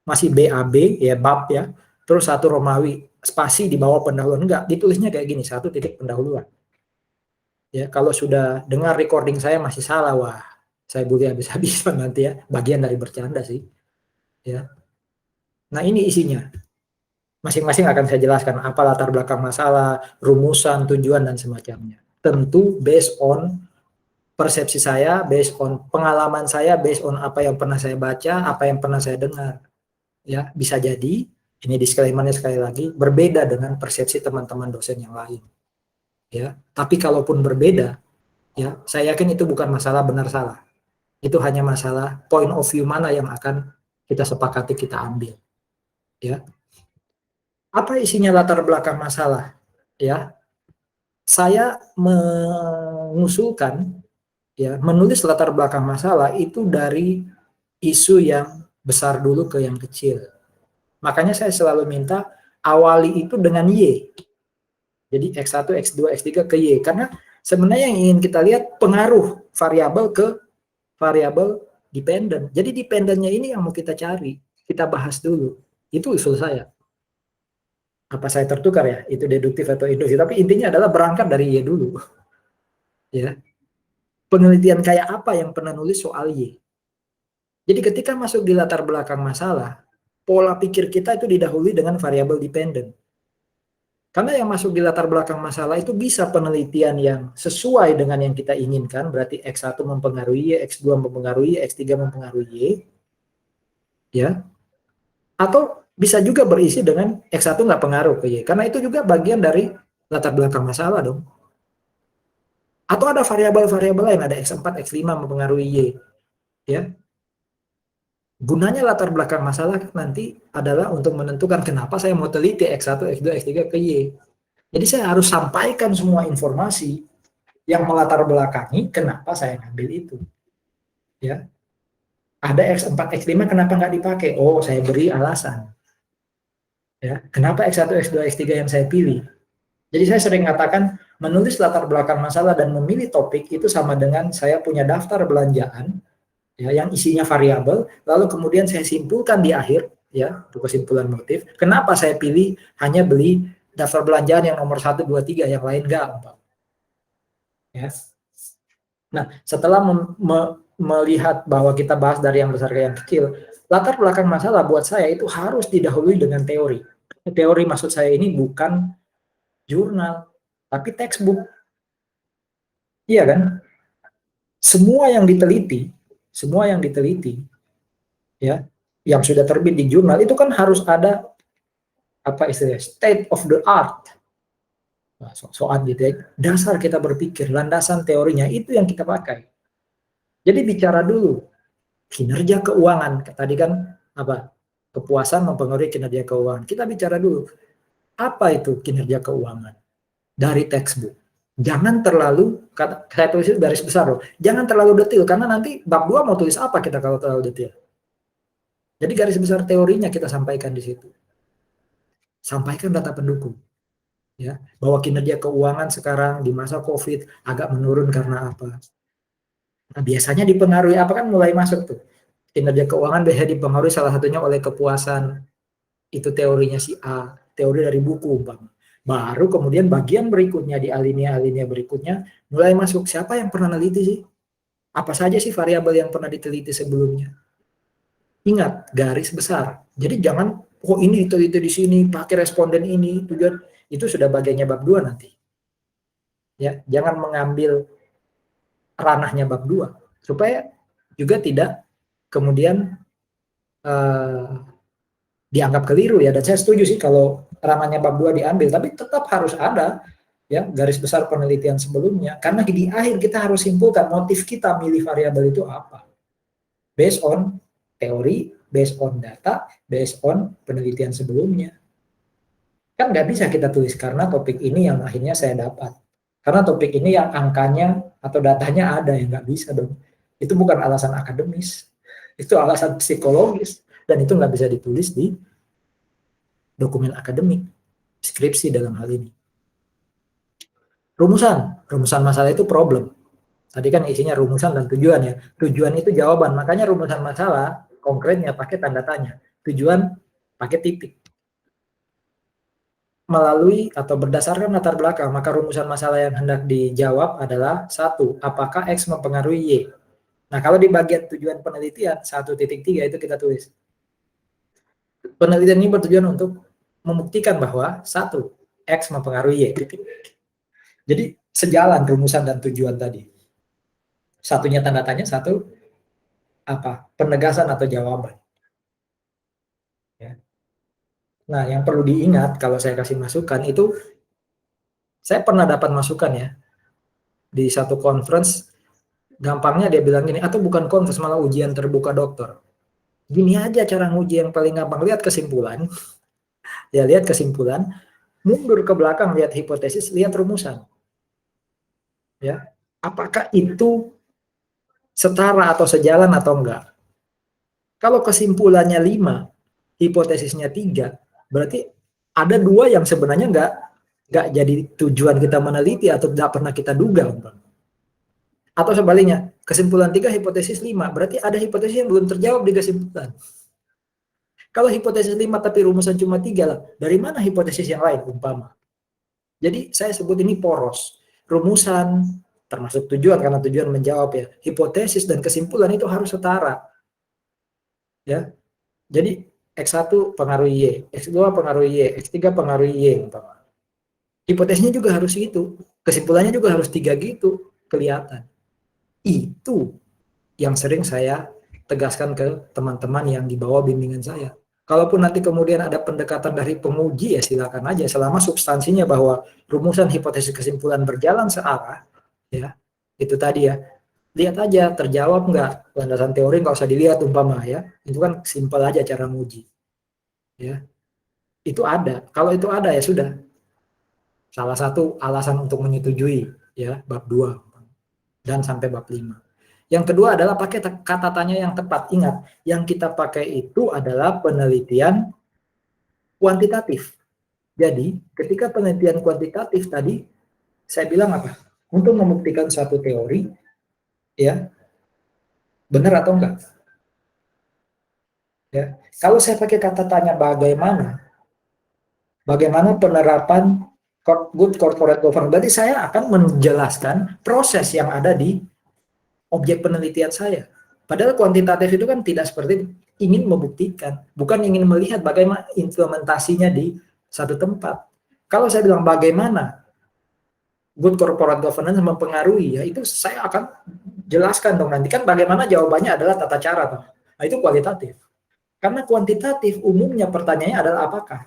Masih B, A, B, ya bab ya. Terus 1 Romawi, spasi di bawah pendahuluan. Enggak, ditulisnya kayak gini, 1 titik pendahuluan. Ya, kalau sudah dengar recording saya masih salah, wah, saya bully habis-habisan nanti ya. Bagian dari bercanda sih. Ya. Nah, ini isinya. Masing-masing akan saya jelaskan apa latar belakang masalah, rumusan, tujuan, dan semacamnya. Tentu based on persepsi saya, based on pengalaman saya, based on apa yang pernah saya baca, apa yang pernah saya dengar. Ya, bisa jadi, ini disclaimer-nya sekali lagi, berbeda dengan persepsi teman-teman dosen yang lain. Ya, tapi kalaupun berbeda, ya, saya yakin itu bukan masalah benar salah. Itu hanya masalah point of view mana yang akan kita sepakati, kita ambil. Ya. Apa isinya latar belakang masalah? Ya, saya mengusulkan ya menulis latar belakang masalah itu dari isu yang besar dulu ke yang kecil. Makanya saya selalu minta awali itu dengan Y. Jadi X1, X2, X3 ke Y. Karena sebenarnya yang ingin kita lihat pengaruh variabel ke variabel dependent. Jadi dependennya ini yang mau kita cari, kita bahas dulu. Itu usul saya. Apa saya tertukar ya? Itu deduktif atau induktif? Tapi intinya adalah berangkat dari Y dulu. Ya. Penelitian kayak apa yang pernah nulis soal Y? Jadi ketika masuk di latar belakang masalah, pola pikir kita itu didahului dengan variabel dependent. Karena yang masuk di latar belakang masalah itu bisa penelitian yang sesuai dengan yang kita inginkan, berarti X1 mempengaruhi Y, X2 mempengaruhi Y, X3 mempengaruhi Y, ya. Atau bisa juga berisi dengan X1 nggak pengaruh ke Y, karena itu juga bagian dari latar belakang masalah dong. Atau ada variabel-variabel lain, ada X4, X5 mempengaruhi Y, ya. Gunanya latar belakang masalah nanti adalah untuk menentukan kenapa saya mau teliti X1, X2, X3 ke Y. Jadi saya harus sampaikan semua informasi yang melatar belakangi kenapa saya ngambil itu. Ya. Ada X4, X5 kenapa nggak dipakai? Oh, saya beri alasan. Ya. Kenapa X1, X2, X3 yang saya pilih? Jadi saya sering katakan menulis latar belakang masalah dan memilih topik itu sama dengan saya punya daftar belanjaan ya, yang isinya variabel, lalu kemudian saya simpulkan di akhir, ya, untuk kesimpulan motif, kenapa saya pilih hanya beli daftar belanjaan yang nomor 1, 2, 3, yang lain enggak. Ya. Nah, setelah melihat bahwa kita bahas dari yang besar ke yang kecil, latar belakang masalah buat saya itu harus didahului dengan teori. Teori maksud saya ini bukan jurnal, tapi textbook. Iya kan? Semua yang diteliti, ya, yang sudah terbit di jurnal itu kan harus ada apa istilahnya, state of the art, soal gitu ya, dasar kita berpikir, landasan teorinya itu yang kita pakai. Jadi bicara dulu kinerja keuangan, tadi kan apa, kepuasan mempengaruhi kinerja keuangan. Kita bicara dulu apa itu kinerja keuangan dari textbook. Jangan terlalu, saya tulis garis besar loh, jangan terlalu detail karena nanti bab 2 mau tulis apa kita kalau terlalu detail. Jadi garis besar teorinya kita sampaikan di situ. Sampaikan data pendukung. Ya, bahwa kinerja keuangan sekarang di masa COVID agak menurun karena apa? Nah, biasanya dipengaruhi apa, kan mulai masuk tuh. Kinerja keuangan biasanya dipengaruhi salah satunya oleh kepuasan. Itu teorinya si A, teori dari buku umpama. Baru kemudian bagian berikutnya di alinea berikutnya mulai masuk siapa yang pernah neliti sih? Apa saja sih variabel yang pernah diteliti sebelumnya? Ingat, garis besar. Jadi jangan, oh ini diteliti di sini, pakai responden ini, tujuan itu sudah bagiannya bab 2 nanti. Ya, jangan mengambil ranahnya bab 2 supaya juga tidak kemudian dianggap keliru ya. Dan saya setuju sih kalau ranahnya bab 2 diambil, tapi tetap harus ada ya garis besar penelitian sebelumnya, karena di akhir kita harus simpulkan motif kita milih variabel itu apa. Based on teori, based on data, based on penelitian sebelumnya. Kan nggak bisa kita tulis karena topik ini yang akhirnya saya dapat. Karena topik ini yang angkanya atau datanya ada, yang nggak bisa dong. Itu bukan alasan akademis, itu alasan psikologis, dan itu nggak bisa ditulis di dokumen akademik, skripsi dalam hal ini. Rumusan masalah itu problem. Tadi kan isinya rumusan dan tujuan ya. Tujuan itu jawaban, makanya rumusan masalah konkretnya pakai tanda tanya. Tujuan pakai titik. Melalui atau berdasarkan latar belakang, maka rumusan masalah yang hendak dijawab adalah 1. Apakah X mempengaruhi Y? Nah, kalau di bagian tujuan penelitian 1.3 itu kita tulis. Penelitian ini bertujuan untuk membuktikan bahwa 1. X mempengaruhi Y. Jadi sejalan rumusan dan tujuan tadi. Satunya tanda tanya, satu apa? Penegasan atau jawaban. Ya. Nah, yang perlu diingat kalau saya kasih masukan itu, saya pernah dapat masukan ya, di satu conference, gampangnya dia bilang gini, atau bukan conference, malah ujian terbuka dokter. Gini aja cara nguji yang paling gampang, lihat kesimpulan, ya lihat kesimpulan, mundur ke belakang, lihat hipotesis, lihat rumusan. Ya, apakah itu setara atau sejalan atau enggak? Kalau kesimpulannya 5, hipotesisnya 3, berarti ada 2 yang sebenarnya nggak jadi tujuan kita meneliti atau tidak pernah kita duga. Atau sebaliknya, kesimpulan 3, hipotesis 5, berarti ada hipotesis yang belum terjawab di kesimpulan. Kalau hipotesis 5 tapi rumusan cuma 3 lah, dari mana hipotesis yang lain umpama? Jadi saya sebut ini poros. Rumusan termasuk tujuan, karena tujuan menjawab ya. Hipotesis dan kesimpulan itu harus setara. Ya. Jadi X1 pengaruh Y, X2 pengaruh Y, X3 pengaruh Y umpama. Hipotesisnya juga harus gitu. Kesimpulannya juga harus 3 gitu kelihatan. Itu yang sering saya tegaskan ke teman-teman yang di bawah bimbingan saya. Kalaupun nanti kemudian ada pendekatan dari penguji ya silakan aja, selama substansinya bahwa rumusan hipotesis kesimpulan berjalan searah, ya itu tadi ya, lihat aja terjawab nggak, landasan teori nggak usah dilihat umpama ya, itu kan simpel aja cara nguji, ya itu ada, kalau itu ada ya sudah, salah satu alasan untuk menyetujui ya bab 2 dan sampai bab 5. Yang kedua adalah pakai kata tanya yang tepat. Ingat, yang kita pakai itu adalah penelitian kuantitatif. Jadi, ketika penelitian kuantitatif tadi, saya bilang apa? Untuk membuktikan suatu teori, ya, benar atau enggak? Ya. Kalau saya pakai kata tanya bagaimana penerapan good corporate governance, berarti saya akan menjelaskan proses yang ada di objek penelitian saya. Padahal kuantitatif itu kan tidak seperti ingin membuktikan, bukan ingin melihat bagaimana implementasinya di satu tempat. Kalau saya bilang bagaimana good corporate governance mempengaruhi, ya itu saya akan jelaskan dong nanti kan bagaimana jawabannya adalah tata cara toh. Nah itu kualitatif. Karena kuantitatif umumnya pertanyaannya adalah apakah?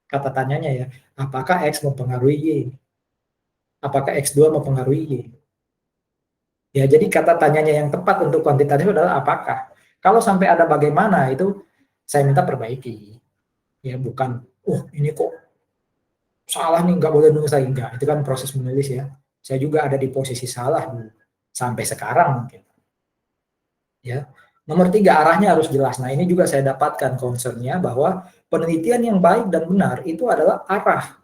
Kata tanyanya ya, apakah X mempengaruhi Y? Apakah X2 mempengaruhi Y? Ya, jadi kata tanyanya yang tepat untuk kuantitatif adalah apakah. Kalau sampai ada bagaimana itu saya minta perbaiki. Ya, bukan, ini kok salah nih, nggak boleh nulis lagi. Enggak, itu kan proses menulis ya. Saya juga ada di posisi salah dulu. Sampai sekarang mungkin. Ya. Nomor 3, arahnya harus jelas. Nah, ini juga saya dapatkan concernnya bahwa penelitian yang baik dan benar itu adalah arah.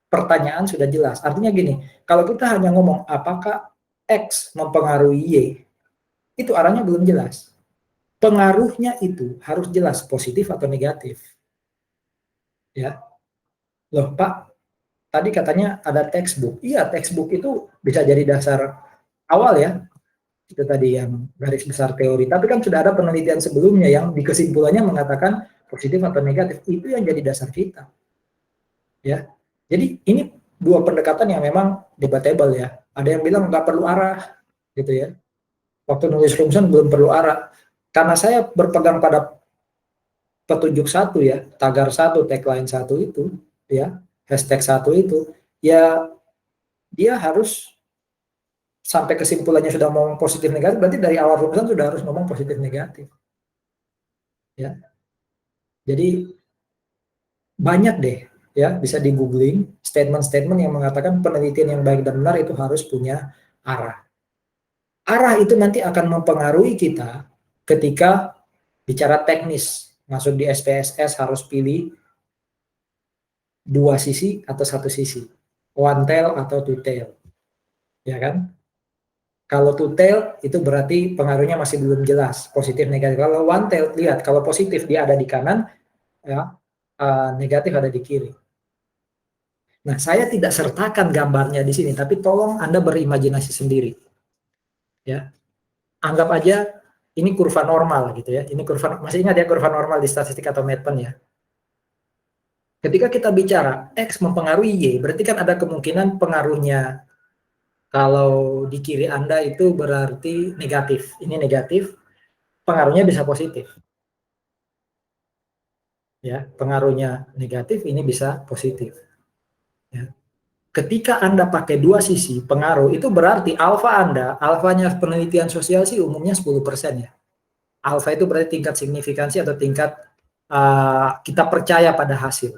Pertanyaan sudah jelas. Artinya gini, kalau kita hanya ngomong apakah X mempengaruhi Y, itu arahnya belum jelas. Pengaruhnya itu harus jelas, positif atau negatif. Ya, loh Pak, tadi katanya ada textbook. Iya, textbook itu bisa jadi dasar awal ya, itu tadi yang garis besar teori. Tapi kan sudah ada penelitian sebelumnya yang di kesimpulannya mengatakan positif atau negatif. Itu yang jadi dasar kita. Ya, jadi ini dua pendekatan yang memang debatable ya. Ada yang bilang nggak perlu arah, gitu ya. Waktu nulis rumusan belum perlu arah. Karena saya berpegang pada petunjuk satu ya, tagar satu, tagline satu itu, ya, hashtag satu itu, ya dia harus sampai kesimpulannya sudah ngomong positif negatif, berarti dari awal rumusan sudah harus ngomong positif negatif. Ya. Jadi banyak deh ya, bisa di googling statement-statement yang mengatakan penelitian yang baik dan benar itu harus punya arah. Arah itu nanti akan mempengaruhi kita ketika bicara teknis, masuk di SPSS harus pilih dua sisi atau satu sisi, one tail atau two tail, ya kan? Kalau two tail itu berarti pengaruhnya masih belum jelas, positif negatif. Kalau one tail, lihat kalau positif dia ada di kanan, ya, negatif ada di kiri. Nah, saya tidak sertakan gambarnya di sini, tapi tolong Anda berimajinasi sendiri. Ya, anggap aja ini kurva normal gitu ya. Ini kurva, masih ingat ya kurva normal di statistik atau Medpen ya. Ketika kita bicara X mempengaruhi Y, berarti kan ada kemungkinan pengaruhnya kalau di kiri Anda itu berarti negatif. Ini negatif, pengaruhnya bisa positif. Ya, pengaruhnya negatif, ini bisa positif. Ya. Ketika Anda pakai dua sisi pengaruh, itu berarti alfa Anda, alfanya penelitian sosial sih umumnya 10% ya. Alfa itu berarti tingkat signifikansi atau tingkat kita percaya pada hasil.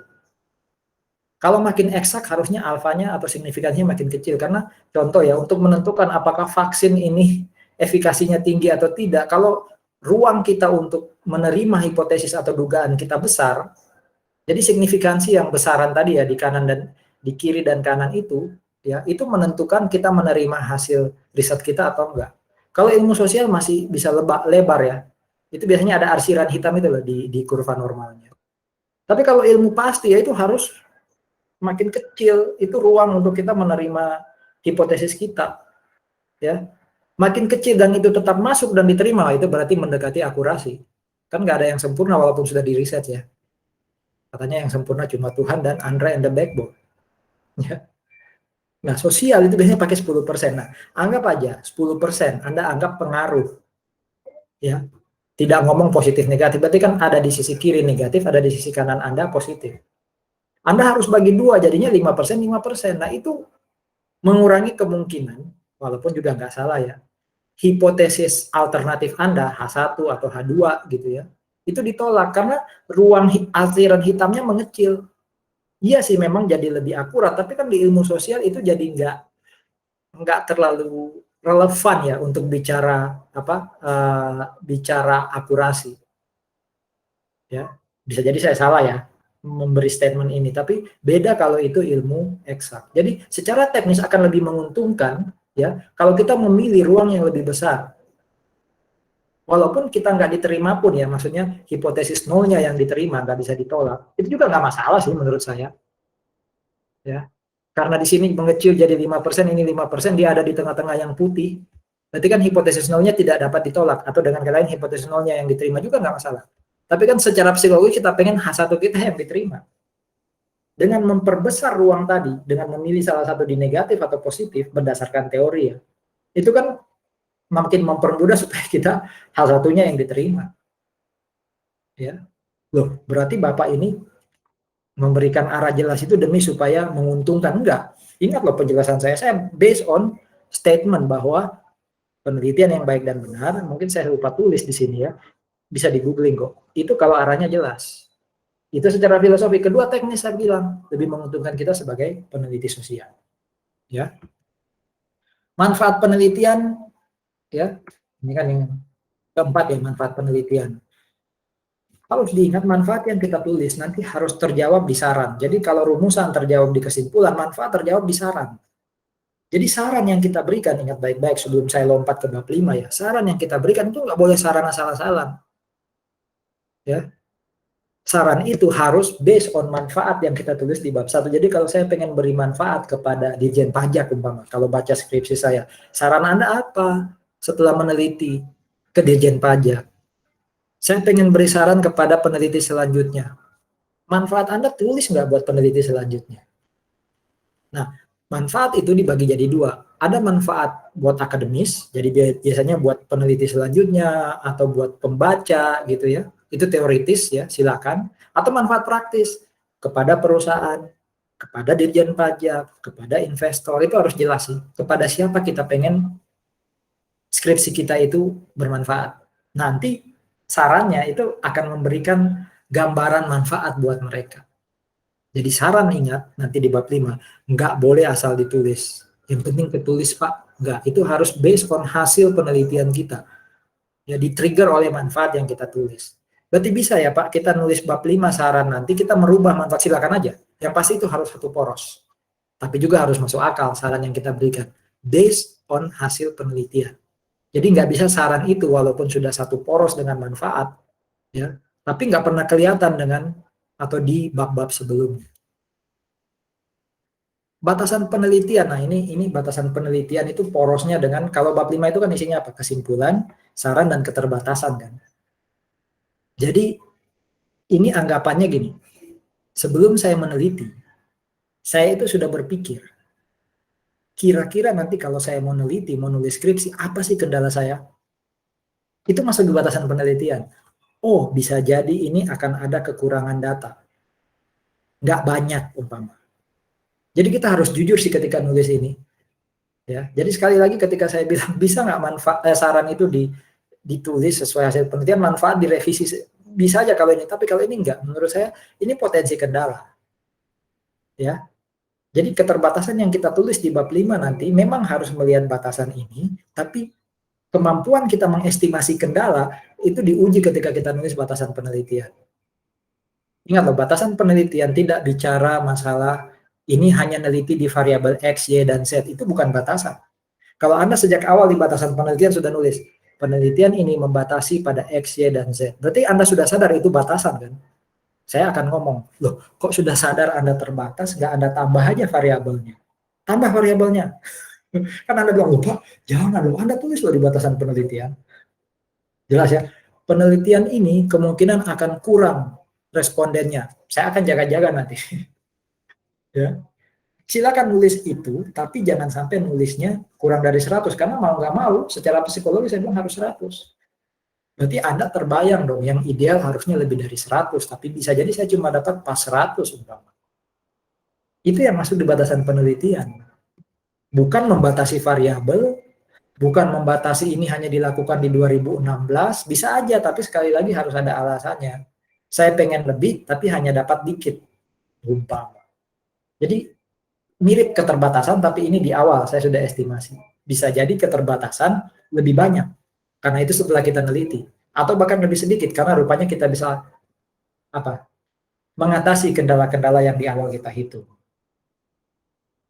Kalau makin eksak harusnya alfanya atau signifikansinya makin kecil, karena contoh ya, untuk menentukan apakah vaksin ini efikasinya tinggi atau tidak, kalau ruang kita untuk menerima hipotesis atau dugaan kita besar, jadi signifikansi yang besaran tadi ya di kanan dan di kiri dan kanan itu ya, itu menentukan kita menerima hasil riset kita atau enggak. Kalau ilmu sosial masih bisa lebar ya, itu biasanya ada arsiran hitam itu loh di kurva normalnya. Tapi kalau ilmu pasti ya itu harus makin kecil, itu ruang untuk kita menerima hipotesis kita, ya. Makin kecil dan itu tetap masuk dan diterima, itu berarti mendekati akurasi. Kan nggak ada yang sempurna walaupun sudah diriset ya. Katanya yang sempurna cuma Tuhan dan Andra and the Backbone. Ya. Nah, sosial itu biasanya pakai 10%. Nah, anggap aja 10%, Anda anggap pengaruh. Ya. Tidak ngomong positif negatif, berarti kan ada di sisi kiri negatif, ada di sisi kanan Anda positif. Anda harus bagi dua, jadinya 5%, 5%. Nah, itu mengurangi kemungkinan, walaupun juga nggak salah ya, hipotesis alternatif Anda, H1 atau H2 gitu ya, itu ditolak karena ruang aliran hitamnya mengecil. Iya sih memang jadi lebih akurat, tapi kan di ilmu sosial itu jadi nggak terlalu relevan ya untuk bicara bicara akurasi. Ya, bisa jadi saya salah ya memberi statement ini, tapi beda kalau itu ilmu eksak. Jadi secara teknis akan lebih menguntungkan ya kalau kita memilih ruang yang lebih besar. Walaupun kita nggak diterima pun ya, maksudnya hipotesis nolnya yang diterima nggak bisa ditolak, itu juga nggak masalah sih menurut saya. Ya, karena di sini mengecil jadi 5%, ini 5%, dia ada di tengah-tengah yang putih. Berarti kan hipotesis nolnya tidak dapat ditolak, atau dengan kata lain hipotesis nolnya yang diterima juga nggak masalah. Tapi kan secara psikologi kita pengen H1 kita yang diterima. Dengan memperbesar ruang tadi, dengan memilih salah satu di negatif atau positif berdasarkan teori ya, itu kan makin mempermudah supaya kita hal satunya yang diterima. Ya, loh berarti Bapak ini memberikan arah jelas itu demi supaya menguntungkan, enggak. Ingat loh penjelasan saya based on statement bahwa penelitian yang baik dan benar, mungkin saya lupa tulis di sini ya, bisa di googling kok, itu kalau arahnya jelas. Itu secara filosofi. Kedua teknis saya bilang, lebih menguntungkan kita sebagai peneliti sosial. Ya. Manfaat penelitian, ya, ini kan yang keempat ya, manfaat penelitian. Harus diingat manfaat yang kita tulis nanti harus terjawab di saran. Jadi kalau rumusan terjawab di kesimpulan, manfaat terjawab di saran. Jadi saran yang kita berikan, ingat baik-baik sebelum saya lompat ke bab 5 ya, saran yang kita berikan itu nggak boleh saran asal-asalan. Ya. Saran itu harus based on manfaat yang kita tulis di bab 1. Jadi kalau saya pengen beri manfaat kepada Dirjen Pajak umpama, kalau baca skripsi saya, saran Anda apa setelah meneliti ke Dirjen Pajak? Saya pengen beri saran kepada peneliti selanjutnya. Manfaat Anda tulis nggak buat peneliti selanjutnya? Nah, manfaat itu dibagi jadi dua. Ada manfaat buat akademis, jadi biasanya buat peneliti selanjutnya atau buat pembaca gitu ya. Itu teoritis ya, silakan. Atau manfaat praktis kepada perusahaan, kepada Dirjen Pajak, kepada investor, itu harus jelas sih. Kepada siapa kita pengen skripsi kita itu bermanfaat. Nanti sarannya itu akan memberikan gambaran manfaat buat mereka. Jadi saran ingat, nanti di bab 5, nggak boleh asal ditulis. Yang penting ketulis Pak, nggak. Itu harus based on hasil penelitian kita. Ya di-trigger oleh manfaat yang kita tulis. Berarti bisa ya Pak, kita nulis bab 5 saran, nanti kita merubah manfaat, silakan aja. Yang pasti itu harus satu poros. Tapi juga harus masuk akal saran yang kita berikan. Based on hasil penelitian. Jadi nggak bisa saran itu walaupun sudah satu poros dengan manfaat, ya, tapi nggak pernah kelihatan dengan atau di bab-bab sebelumnya. Batasan penelitian, nah ini batasan penelitian itu porosnya dengan, kalau bab 5 itu kan isinya apa? Kesimpulan, saran, dan keterbatasan kan. Jadi ini anggapannya gini, sebelum saya meneliti, saya itu sudah berpikir, kira-kira nanti kalau saya mau neliti, mau nulis skripsi, apa sih kendala saya? Itu masuk di batasan penelitian. Oh, bisa jadi ini akan ada kekurangan data. Nggak banyak umpama. Jadi kita harus jujur sih ketika nulis ini. Ya, jadi sekali lagi ketika saya bilang bisa nggak saran itu ditulis sesuai hasil penelitian, manfaat direvisi, bisa aja kalau ini, tapi kalau ini enggak, menurut saya ini potensi kendala. Ya. Jadi keterbatasan yang kita tulis di bab 5 nanti memang harus melihat batasan ini, tapi kemampuan kita mengestimasi kendala itu diuji ketika kita nulis batasan penelitian. Ingat loh, batasan penelitian tidak bicara masalah ini hanya neliti di variabel X, Y, dan Z, itu bukan batasan. Kalau Anda sejak awal di batasan penelitian sudah nulis, penelitian ini membatasi pada X, Y, dan Z, berarti Anda sudah sadar itu batasan kan? Saya akan ngomong, loh kok sudah sadar Anda terbatas, nggak Anda tambah aja variabelnya. Tambah variabelnya. Kan Anda bilang, lupa, jangan loh, Anda tulis loh di batasan penelitian. Jelas ya, penelitian ini kemungkinan akan kurang respondennya. Saya akan jaga-jaga nanti. Ya. Silakan nulis itu, tapi jangan sampai nulisnya kurang dari 100, karena mau nggak mau, secara psikologi saya bilang harus 100. Berarti Anda terbayang dong, yang ideal harusnya lebih dari 100, tapi bisa jadi saya cuma dapat pas 100 umpama. Itu yang masuk di batasan penelitian. Bukan membatasi variabel, bukan membatasi ini hanya dilakukan di 2016, bisa aja, tapi sekali lagi harus ada alasannya. Saya pengen lebih, tapi hanya dapat dikit, umpama. Jadi mirip keterbatasan, tapi ini di awal saya sudah estimasi. Bisa jadi keterbatasan lebih banyak, karena itu setelah kita neliti. Atau bahkan lebih sedikit, karena rupanya kita bisa mengatasi kendala-kendala yang di awal kita hitung.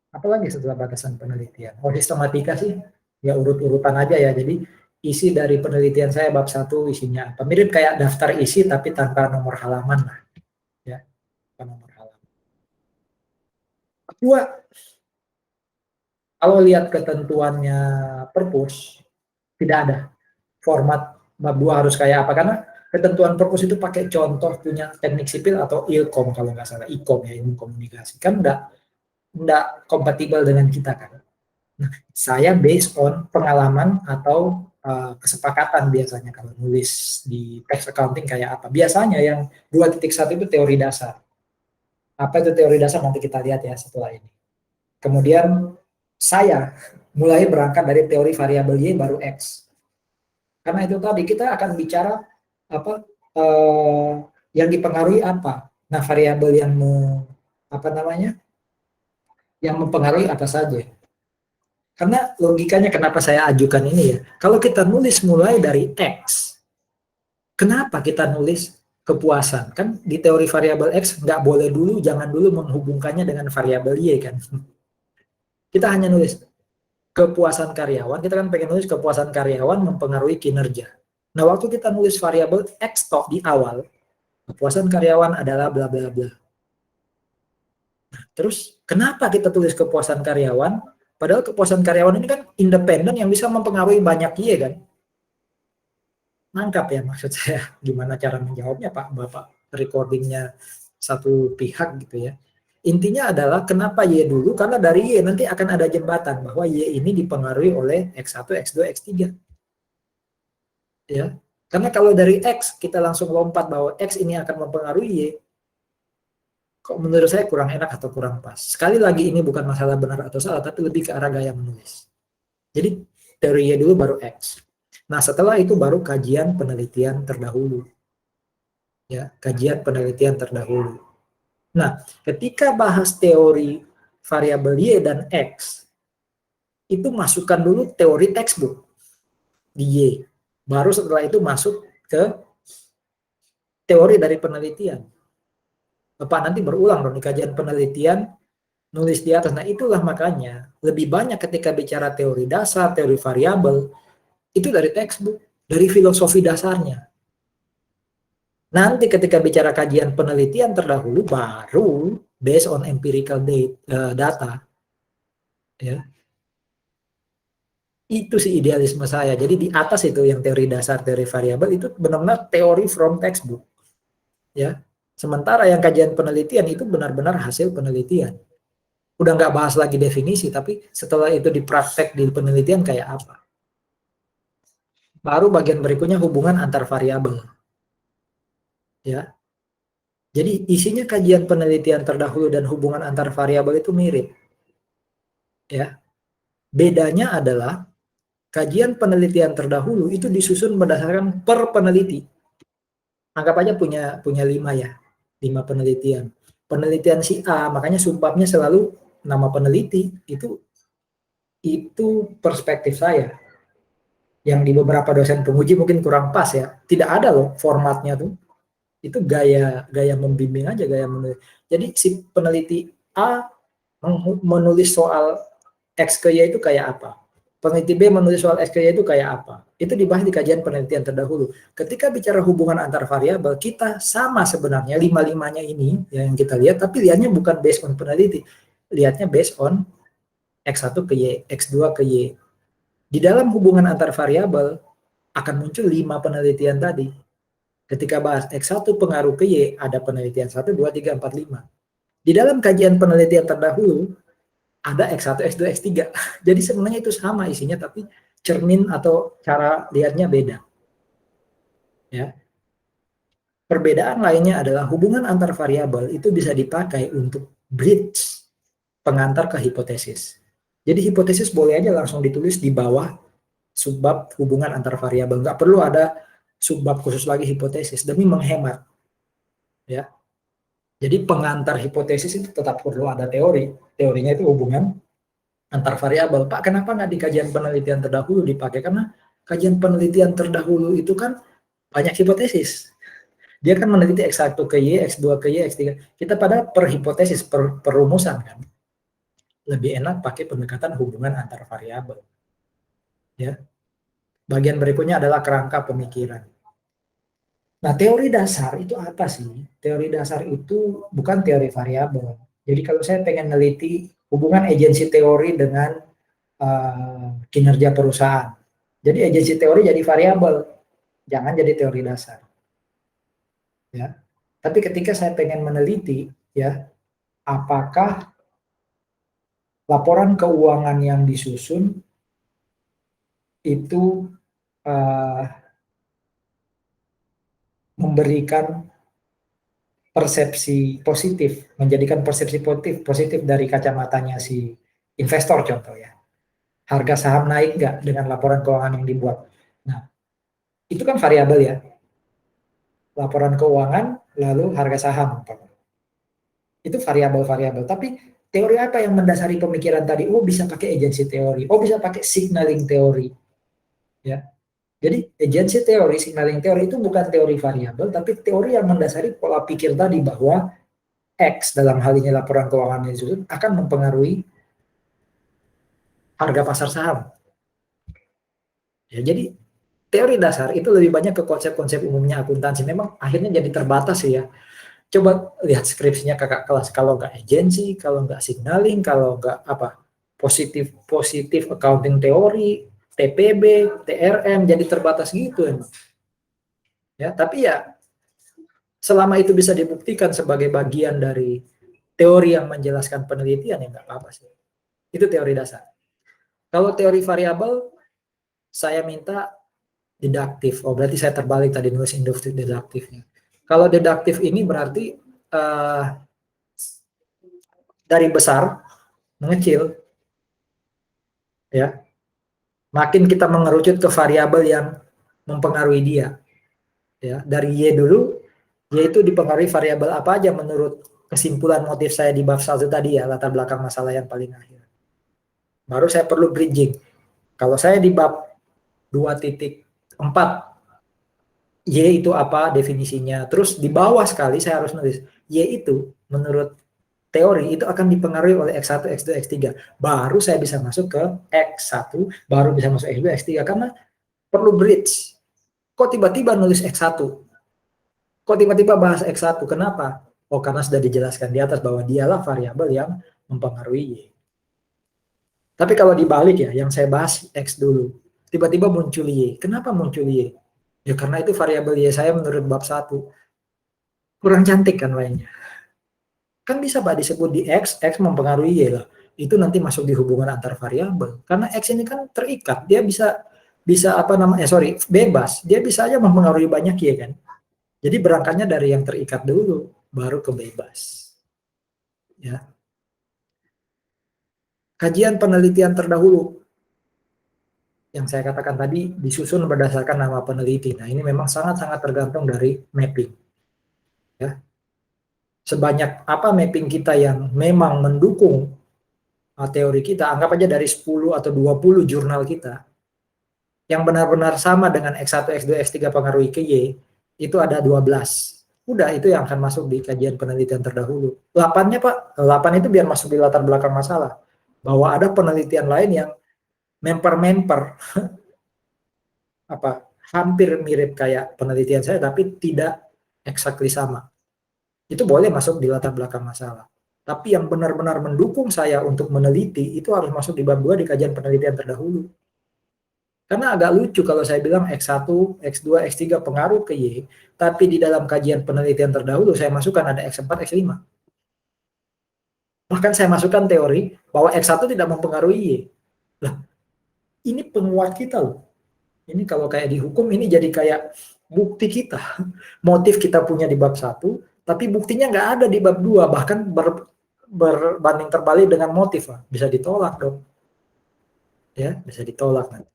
Apalagi setelah batasan penelitian? Oh, sistematika sih, ya urut-urutan aja ya. Jadi isi dari penelitian saya bab 1 isinya apa? Mirip kayak daftar isi tapi tanpa nomor halaman lah. Ya, tanpa nomor halaman. Kedua, kalau lihat ketentuannya perpus, tidak ada format bab 2 harus kayak apa, karena ketentuan perpus itu pakai contoh punya teknik sipil atau ilkom kalau nggak salah, ikom ya, ilmu komunikasi, kan nggak kompatibel dengan kita kan. Nah, saya based on pengalaman atau kesepakatan biasanya kalau nulis di tax accounting kayak apa. Biasanya yang 2.1 itu teori dasar. Apa itu teori dasar nanti kita lihat ya setelah ini. Kemudian saya mulai berangkat dari teori variabel Y baru X. Karena itu tadi kita akan bicara apa yang dipengaruhi apa. Nah, variabel yang yang mempengaruhi apa saja. Karena logikanya kenapa saya ajukan ini ya. Kalau kita nulis mulai dari X, kenapa kita nulis kepuasan? Kan di teori variabel X nggak boleh dulu, jangan dulu menghubungkannya dengan variabel Y kan. Kita hanya nulis kepuasan karyawan, kita kan pengen nulis kepuasan karyawan mempengaruhi kinerja. Nah, waktu kita nulis variabel X toh di awal, kepuasan karyawan adalah bla bla bla. Nah, terus kenapa kita tulis kepuasan karyawan? Padahal kepuasan karyawan ini kan independen yang bisa mempengaruhi banyak Y kan. Nangkap ya maksud saya, gimana cara menjawabnya Pak Bapak, recordingnya satu pihak gitu ya. Intinya adalah kenapa Y dulu, karena dari Y nanti akan ada jembatan bahwa Y ini dipengaruhi oleh X1, X2, X3. Ya. Karena kalau dari X kita langsung lompat bahwa X ini akan mempengaruhi Y, kok menurut saya kurang enak atau kurang pas. Sekali lagi ini bukan masalah benar atau salah, tapi lebih ke arah gaya menulis. Jadi dari Y dulu baru X. Nah, setelah itu baru kajian penelitian terdahulu. Ya, kajian penelitian terdahulu. Nah, ketika bahas teori variabel Y dan X, itu masukkan dulu teori textbook di Y. Baru setelah itu masuk ke teori dari penelitian. Bapak nanti berulang dong di kajian penelitian, nulis di atas. Nah, itulah makanya lebih banyak ketika bicara teori dasar, teori variabel, itu dari textbook, dari filosofi dasarnya. Nanti ketika bicara kajian penelitian terdahulu, baru based on empirical data. Ya. Itu sih idealisme saya. Jadi di atas itu yang teori dasar, teori variabel, itu benar-benar teori from textbook. Ya. Sementara yang kajian penelitian itu benar-benar hasil penelitian. Udah nggak bahas lagi definisi, tapi setelah itu dipraktek di penelitian kayak apa. Baru bagian berikutnya hubungan antar variabel. Ya. Jadi isinya kajian penelitian terdahulu dan hubungan antar variabel itu mirip. Ya. Bedanya adalah kajian penelitian terdahulu itu disusun berdasarkan per peneliti. Anggap aja punya 5 ya. 5 penelitian. Penelitian si A, makanya subbabnya selalu nama peneliti, itu perspektif saya. Yang di beberapa dosen penguji mungkin kurang pas ya. Tidak ada loh formatnya tuh. Itu gaya membimbing aja, gaya menulis. Jadi si peneliti A menulis soal X ke Y itu kayak apa. Peneliti B menulis soal X ke Y itu kayak apa. Itu dibahas di kajian penelitian terdahulu. Ketika bicara hubungan antar variabel, kita sama sebenarnya lima-limanya ini yang kita lihat, tapi lihatnya bukan based on peneliti. Lihatnya based on X1 ke Y, X2 ke Y. Di dalam hubungan antar variabel akan muncul 5 penelitian tadi. Ketika bahas X1 pengaruh ke Y, ada penelitian 1, 2, 3, 4, 5. Di dalam kajian penelitian terdahulu, ada X1, X2, X3. Jadi sebenarnya itu sama isinya, tapi cermin atau cara lihatnya beda. Ya. Perbedaan lainnya adalah hubungan antar variabel itu bisa dipakai untuk bridge, pengantar ke hipotesis. Jadi hipotesis boleh aja langsung ditulis di bawah subbab hubungan antar variabel. Nggak perlu ada subbab khusus lagi hipotesis demi menghemat. Ya. Jadi pengantar hipotesis itu tetap perlu ada teori. Teorinya itu hubungan antar variabel. Pak, kenapa nggak di kajian penelitian terdahulu dipakai? Karena kajian penelitian terdahulu itu kan banyak hipotesis. Dia kan meneliti X1 ke Y, X2 ke Y, X3. Kita pada per hipotesis, per rumusan kan. Lebih enak pakai pendekatan hubungan antar variabel. Ya. Bagian berikutnya adalah kerangka pemikiran. Nah, teori dasar itu apa sih? Teori dasar itu bukan teori variabel. Jadi kalau saya pengen neliti hubungan agensi teori dengan kinerja perusahaan. Jadi agensi teori jadi variabel, jangan jadi teori dasar. Ya. Tapi ketika saya pengen meneliti, ya, apakah laporan keuangan yang disusun itu memberikan persepsi positif, menjadikan persepsi positif dari kacamatanya si investor contoh ya. Harga saham naik nggak dengan laporan keuangan yang dibuat. Nah, itu kan variabel ya. Laporan keuangan, lalu harga saham. Itu variabel-variabel. Tapi teori apa yang mendasari pemikiran tadi? Oh, bisa pakai agensi teori. Oh, bisa pakai signaling teori. Ya. Jadi agensi teori, signaling teori itu bukan teori variabel, tapi teori yang mendasari pola pikir tadi bahwa X dalam hal ini laporan keuangan yang disusun akan mempengaruhi harga pasar saham. Ya, jadi teori dasar itu lebih banyak ke konsep-konsep umumnya akuntansi. Memang akhirnya jadi terbatas sih ya. Coba lihat skripsinya kakak kelas, kalau nggak agensi, kalau nggak signaling, kalau nggak apa positif accounting teori, TPB, TRM, jadi terbatas gitu emang. Ya, tapi ya selama itu bisa dibuktikan sebagai bagian dari teori yang menjelaskan penelitian ya nggak apa-apa sih. Itu teori dasar. Kalau teori variabel, saya minta deduktif. Oh, berarti saya terbalik tadi nulis induktif deduktifnya. Kalau deduktif ini berarti dari besar mengecil, ya. Makin kita mengerucut ke variabel yang mempengaruhi dia, ya. Dari Y dulu, Y itu dipengaruhi variabel apa aja menurut kesimpulan motif saya di bab 1 tadi ya, latar belakang masalah yang paling akhir. Baru saya perlu bridging. Kalau saya di bab 2.4, Y itu apa definisinya. Terus di bawah sekali saya harus nulis, Y itu menurut teori itu akan dipengaruhi oleh X1, X2, X3. Baru saya bisa masuk ke X1, baru bisa masuk X2, X3. Karena perlu bridge. Kok tiba-tiba nulis X1? Kok tiba-tiba bahas X1? Kenapa? Oh, karena sudah dijelaskan di atas bahwa dialah variabel yang mempengaruhi Y. Tapi kalau dibalik ya, yang saya bahas X dulu. Tiba-tiba muncul Y. Kenapa muncul Y? Ya karena itu variabel Y saya menurut bab 1. Kurang cantik kan lainnya. Kan bisa Pak disebut di X mempengaruhi Y lah. Itu nanti masuk di hubungan antar variabel. Karena X ini kan terikat, dia bisa apa namanya, bebas. Dia bisa aja mempengaruhi banyak Y kan. Jadi berangkatnya dari yang terikat dulu, baru ke bebas. Ya. Kajian penelitian terdahulu yang saya katakan tadi disusun berdasarkan nama peneliti. Nah, ini memang sangat-sangat tergantung dari mapping. Ya. Sebanyak apa mapping kita yang memang mendukung teori kita, anggap aja dari 10 atau 20 jurnal kita, yang benar-benar sama dengan X1, X2, X3 pengaruhi ke Y, itu ada 12. Udah, itu yang akan masuk di kajian penelitian terdahulu. 8-nya Pak, 8 itu biar masuk di latar belakang masalah. Bahwa ada penelitian lain yang memper-memper, hampir mirip kayak penelitian saya, tapi tidak exactly sama. Itu boleh masuk di latar belakang masalah. Tapi yang benar-benar mendukung saya untuk meneliti, itu harus masuk di bab 2 di kajian penelitian terdahulu. Karena agak lucu kalau saya bilang X1, X2, X3 pengaruh ke Y, tapi di dalam kajian penelitian terdahulu saya masukkan ada X4, X5. Bahkan saya masukkan teori bahwa X1 tidak mempengaruhi Y. Lah, ini penguat kita loh. Ini kalau kayak di hukum, ini jadi kayak bukti kita. Motif kita punya di bab 1, tapi buktinya nggak ada di bab 2, bahkan berbanding terbalik dengan motif. Bisa ditolak dong. Ya, bisa ditolak nanti.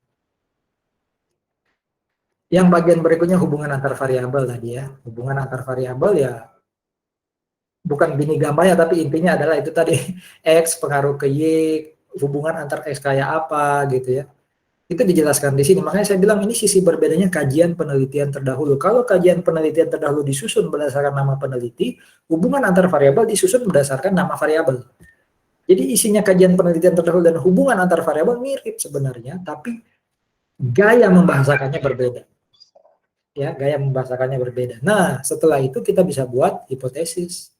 Yang bagian berikutnya hubungan antar variabel tadi ya. Hubungan antar variabel ya bukan bini gambarnya, tapi intinya adalah itu tadi X pengaruh ke Y, hubungan antar X kayak apa gitu ya. Itu dijelaskan di sini. Makanya saya bilang ini sisi berbedanya kajian penelitian terdahulu. Kalau kajian penelitian terdahulu disusun berdasarkan nama peneliti, hubungan antar variabel disusun berdasarkan nama variabel. Jadi isinya kajian penelitian terdahulu dan hubungan antar variabel mirip sebenarnya, tapi gaya membahasakannya berbeda. Ya, gaya membahasakannya berbeda. Nah, setelah itu kita bisa buat hipotesis.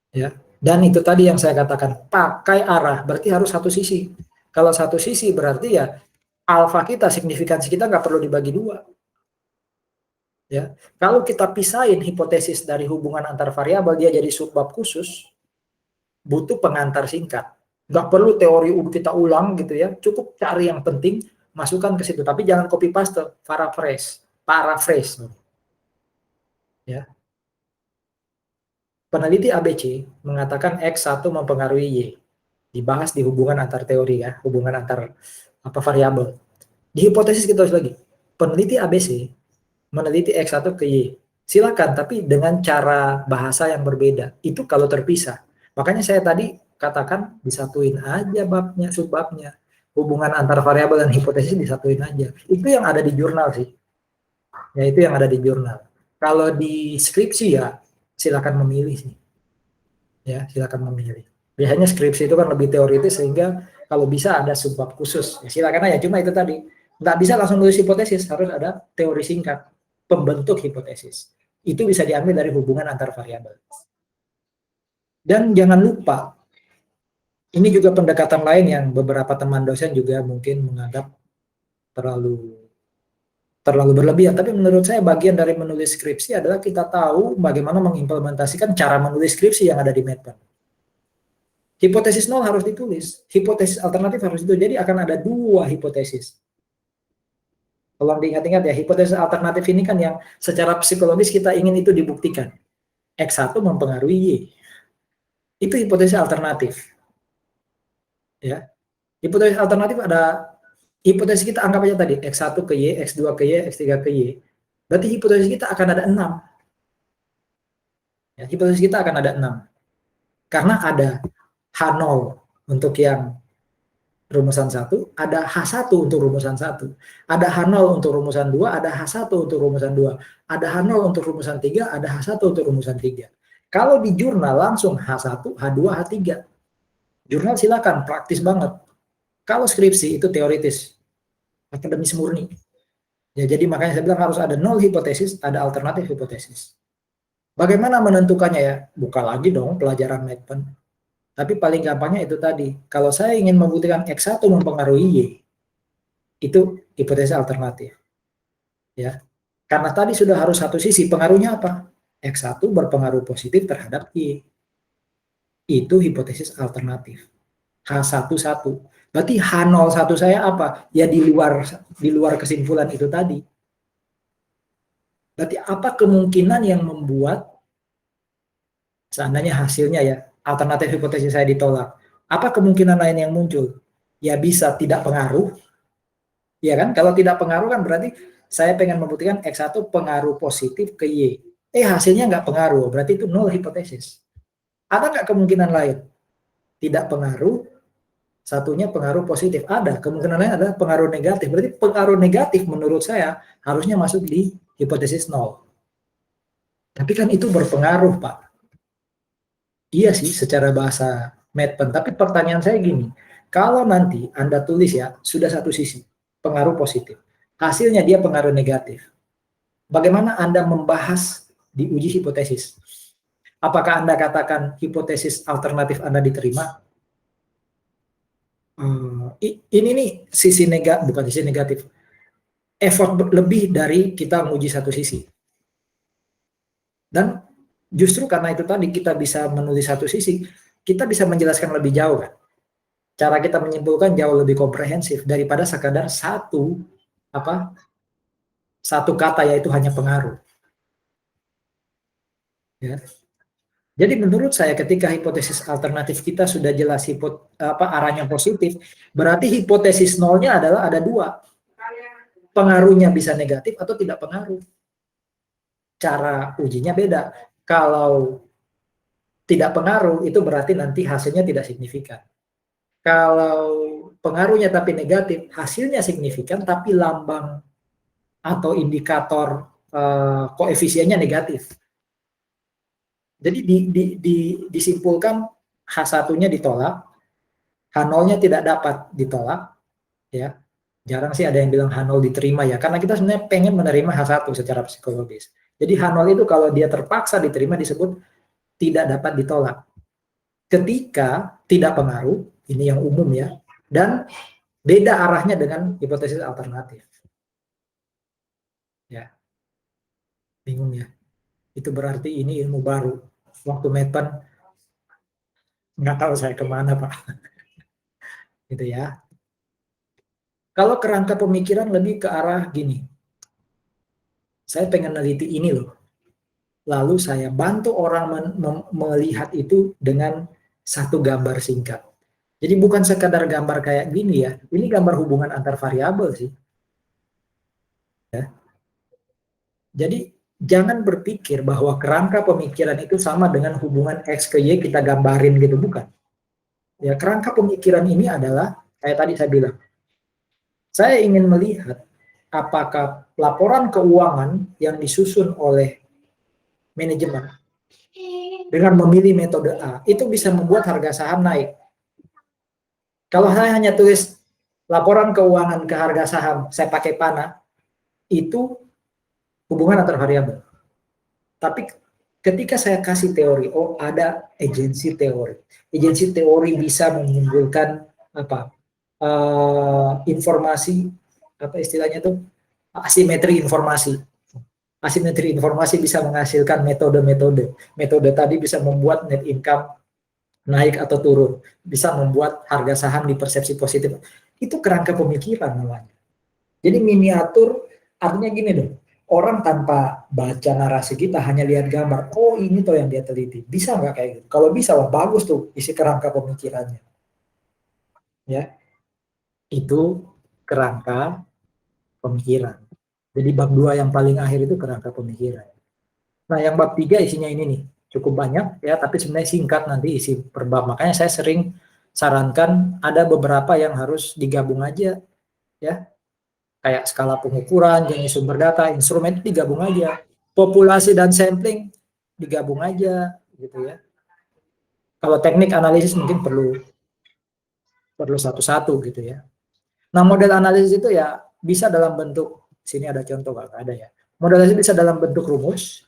Ya. Dan itu tadi yang saya katakan, pakai arah, berarti harus satu sisi. Kalau satu sisi berarti ya alfa kita, signifikansi kita nggak perlu dibagi 2. Ya. Kalau kita pisahin hipotesis dari hubungan antar variabel, dia jadi subbab khusus, butuh pengantar singkat. Nggak perlu teori kita ulang gitu ya, cukup cari yang penting, masukkan ke situ. Tapi jangan copy paste, paraphrase. Ya. Peneliti ABC mengatakan X1 mempengaruhi Y. Dibahas di hubungan antar teori ya, hubungan antar variabel. Di hipotesis kita harus lagi. Peneliti ABC meneliti X1 ke Y. Silakan, tapi dengan cara bahasa yang berbeda. Itu kalau terpisah. Makanya saya tadi katakan disatuin aja babnya, subbabnya. Hubungan antar variabel dan hipotesis disatuin aja. Itu yang ada di jurnal sih. Ya, itu yang ada di jurnal. Kalau di skripsi ya silakan memilih sih. Ya, silakan memilih. Biasanya skripsi itu kan lebih teoritis sehingga kalau bisa ada subbab khusus. Ya, silakan aja, cuma itu tadi. Nggak bisa langsung nulis hipotesis, harus ada teori singkat, pembentuk hipotesis. Itu bisa diambil dari hubungan antar variabel. Dan jangan lupa, ini juga pendekatan lain yang beberapa teman dosen juga mungkin menganggap terlalu berlebihan, tapi menurut saya bagian dari menulis skripsi adalah kita tahu bagaimana mengimplementasikan cara menulis skripsi yang ada di Medpen. Hipotesis nol harus ditulis, hipotesis alternatif harus ditulis, jadi akan ada 2 hipotesis. Tolong diingat-ingat ya, hipotesis alternatif ini kan yang secara psikologis kita ingin itu dibuktikan. X1 mempengaruhi Y. Itu hipotesis alternatif. Ya. Hipotesis alternatif ada, hipotesis kita anggap aja tadi, X1 ke Y, X2 ke Y, X3 ke Y. Berarti hipotesis kita akan ada 6. Ya, hipotesis kita akan ada 6. Karena ada H0 untuk yang rumusan 1, ada H1 untuk rumusan 1, ada H0 untuk rumusan 2, ada H1 untuk rumusan 2, ada H0 untuk rumusan 3, ada H1 untuk rumusan 3. Kalau di jurnal langsung H1, H2, H3. Jurnal silakan, praktis banget. Kalau skripsi itu teoritis, akademis murni. Ya, jadi makanya saya bilang harus ada 0 hipotesis, ada alternatif hipotesis. Bagaimana menentukannya ya? Buka lagi dong pelajaran Medpen. Tapi paling gampangnya itu tadi. Kalau saya ingin membuktikan X1 mempengaruhi Y, itu hipotesis alternatif. Ya. Karena tadi sudah harus satu sisi, pengaruhnya apa? X1 berpengaruh positif terhadap Y. Itu hipotesis alternatif. H11. Berarti H01 saya apa? Ya di luar kesimpulan itu tadi. Berarti apa kemungkinan yang membuat seandainya hasilnya ya alternatif hipotesis saya ditolak, apa kemungkinan lain yang muncul? Ya bisa tidak pengaruh, ya kan? Kalau tidak pengaruh kan berarti saya pengen membuktikan X1 pengaruh positif ke Y. Hasilnya nggak pengaruh, berarti itu 0 hipotesis. Ada nggak kemungkinan lain? Tidak pengaruh, satunya pengaruh positif. Ada, kemungkinan lain adalah pengaruh negatif. Berarti pengaruh negatif menurut saya harusnya masuk di hipotesis 0. Tapi kan itu berpengaruh, Pak. Iya sih, secara bahasa Medpen. Tapi pertanyaan saya gini, kalau nanti Anda tulis ya, sudah satu sisi, pengaruh positif. Hasilnya dia pengaruh negatif. Bagaimana Anda membahas di uji hipotesis? Apakah Anda katakan hipotesis alternatif Anda diterima? Ini nih sisi negatif, bukan sisi negatif. Effort lebih dari kita menguji satu sisi. Dan justru karena itu tadi kita bisa menulis satu sisi, kita bisa menjelaskan lebih jauh kan. Cara kita menyimpulkan jauh lebih komprehensif daripada sekadar satu kata, yaitu hanya pengaruh. Ya. Jadi menurut saya ketika hipotesis alternatif kita sudah jelas arahnya positif, berarti hipotesis nolnya adalah ada dua. Pengaruhnya bisa negatif atau tidak pengaruh. Cara ujinya beda. Kalau tidak pengaruh, itu berarti nanti hasilnya tidak signifikan. Kalau pengaruhnya tapi negatif, hasilnya signifikan tapi lambang atau indikator koefisiennya negatif. Jadi disimpulkan H1-nya ditolak, H0-nya tidak dapat ditolak, ya. Jarang sih ada yang bilang H0 diterima ya, karena kita sebenarnya pengen menerima H1 secara psikologis. Jadi H0 itu kalau dia terpaksa diterima disebut tidak dapat ditolak. Ketika tidak pengaruh, ini yang umum ya, dan beda arahnya dengan hipotesis alternatif. Ya, bingung ya. Itu berarti ini ilmu baru. Waktu Medpen nggak tahu saya kemana Pak. Gitu ya. Kalau kerangka pemikiran lebih ke arah gini. Saya pengen neliti ini loh. Lalu saya bantu orang melihat itu dengan satu gambar singkat. Jadi bukan sekadar gambar kayak gini ya. Ini gambar hubungan antar variabel sih. Ya. Jadi jangan berpikir bahwa kerangka pemikiran itu sama dengan hubungan X ke Y kita gambarin gitu, bukan. Ya, kerangka pemikiran ini adalah, kayak tadi saya bilang, saya ingin melihat apakah laporan keuangan yang disusun oleh manajemen dengan memilih metode A, itu bisa membuat harga saham naik. Kalau saya hanya tulis laporan keuangan ke harga saham, saya pakai panah, itu hubungan antar variabel. Tapi ketika saya kasih teori, oh ada agensi teori. Agensi teori bisa menimbulkan informasi, apa istilahnya tuh, asimetri informasi. Asimetri informasi bisa menghasilkan metode-metode. Metode tadi bisa membuat net income naik atau turun, bisa membuat harga saham dipersepsi positif. Itu kerangka pemikiran namanya. Jadi miniatur, artinya gini dong, orang tanpa baca narasi kita hanya lihat gambar, oh ini tuh yang dia teliti. Bisa nggak kayak gitu? Kalau bisa, wah bagus tuh isi kerangka pemikirannya. Ya, itu kerangka pemikiran. Jadi bab 2 yang paling akhir itu kerangka pemikiran. Nah yang bab 3 isinya ini nih, cukup banyak ya, tapi sebenarnya singkat nanti isi per bab. Makanya saya sering sarankan ada beberapa yang harus digabung aja ya. Kayak skala pengukuran, jenis sumber data, instrumen itu digabung aja. Populasi dan sampling digabung aja gitu ya. Kalau teknik analisis mungkin perlu satu-satu gitu ya. Nah, model analisis itu ya bisa dalam bentuk, sini ada contoh kalau ada ya. Model analisis bisa dalam bentuk rumus,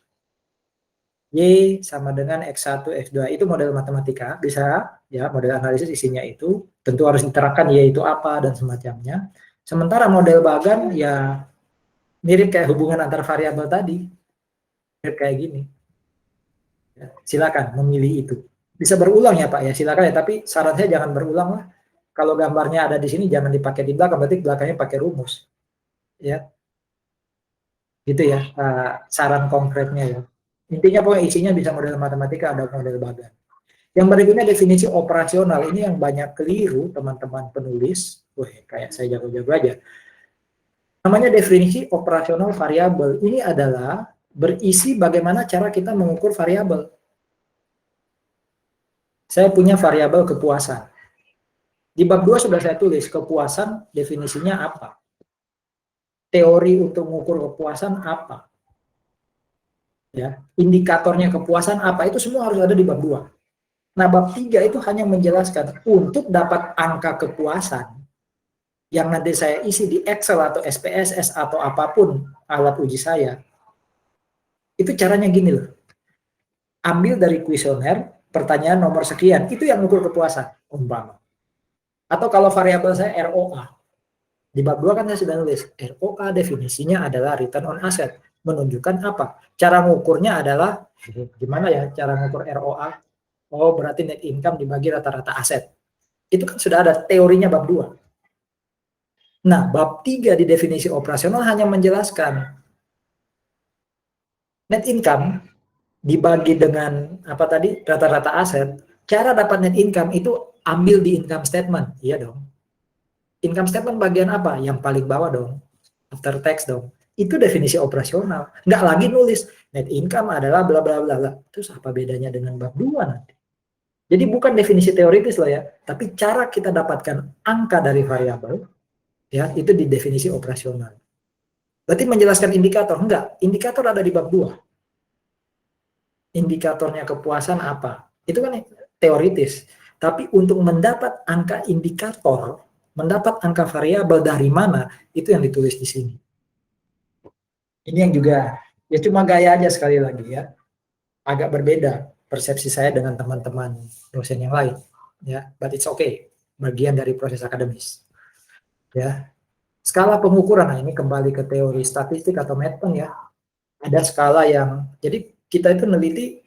Y sama dengan X1, X2, itu model matematika, bisa ya, model analisis isinya itu, tentu harus diterapkan Y itu apa dan semacamnya. Sementara model Bagan ya mirip kayak hubungan antar variabel tadi, mirip kayak gini. Ya, silakan memilih itu. Bisa berulang ya Pak ya, silakan ya, tapi saran saya jangan berulang lah. Kalau gambarnya ada di sini jangan dipakai di belakang, berarti belakangnya pakai rumus. Ya. Gitu ya, saran konkretnya ya. Intinya pokoknya isinya bisa model matematika, ada model Bagan. Yang berikutnya definisi operasional. Ini yang banyak keliru teman-teman penulis. Wih, kayak saya jago-jago aja. Namanya definisi operasional variabel. Ini adalah berisi bagaimana cara kita mengukur variabel. Saya punya variabel kepuasan. Di bab 2 sudah saya tulis kepuasan definisinya apa. Teori untuk mengukur kepuasan apa. Ya, indikatornya kepuasan apa, itu semua harus ada di bab 2. Nah, bab 3 itu hanya menjelaskan untuk dapat angka kepuasan yang nanti saya isi di Excel atau SPSS atau apapun alat uji saya. Itu caranya gini loh. Ambil dari kuesioner, pertanyaan nomor sekian, itu yang ukur kepuasan, umpama. Atau kalau variabel saya ROA. Di bab 2 kan saya sudah nulis, ROA definisinya adalah return on asset. Menunjukkan apa? Cara ngukurnya adalah, gimana ya cara ngukur ROA? Oh, berarti net income dibagi rata-rata aset. Itu kan sudah ada teorinya bab 2. Nah, bab 3 di definisi operasional hanya menjelaskan net income dibagi dengan apa tadi? Rata-rata aset. Cara dapat net income itu ambil di income statement. Iya dong. Income statement bagian apa? Yang paling bawah dong. After tax dong. Itu definisi operasional. Nggak lagi nulis net income adalah bla bla bla bla. Terus apa bedanya dengan bab 2 nanti? Jadi bukan definisi teoritis loh ya, tapi cara kita dapatkan angka dari variabel ya itu di definisi operasional. Berarti menjelaskan indikator? Enggak, indikator ada di bab 2. Indikatornya kepuasan apa? Itu kan teoritis. Tapi untuk mendapat angka indikator, mendapat angka variabel dari mana, itu yang ditulis di sini. Ini yang juga, ya cuma gaya aja sekali lagi ya. Agak berbeda persepsi saya dengan teman-teman dosen yang lain. Ya, but it's okay. Bagian dari proses akademis. Ya, skala pengukuran, nah ini kembali ke teori statistik atau Merton ya. Ada skala yang, jadi kita itu neliti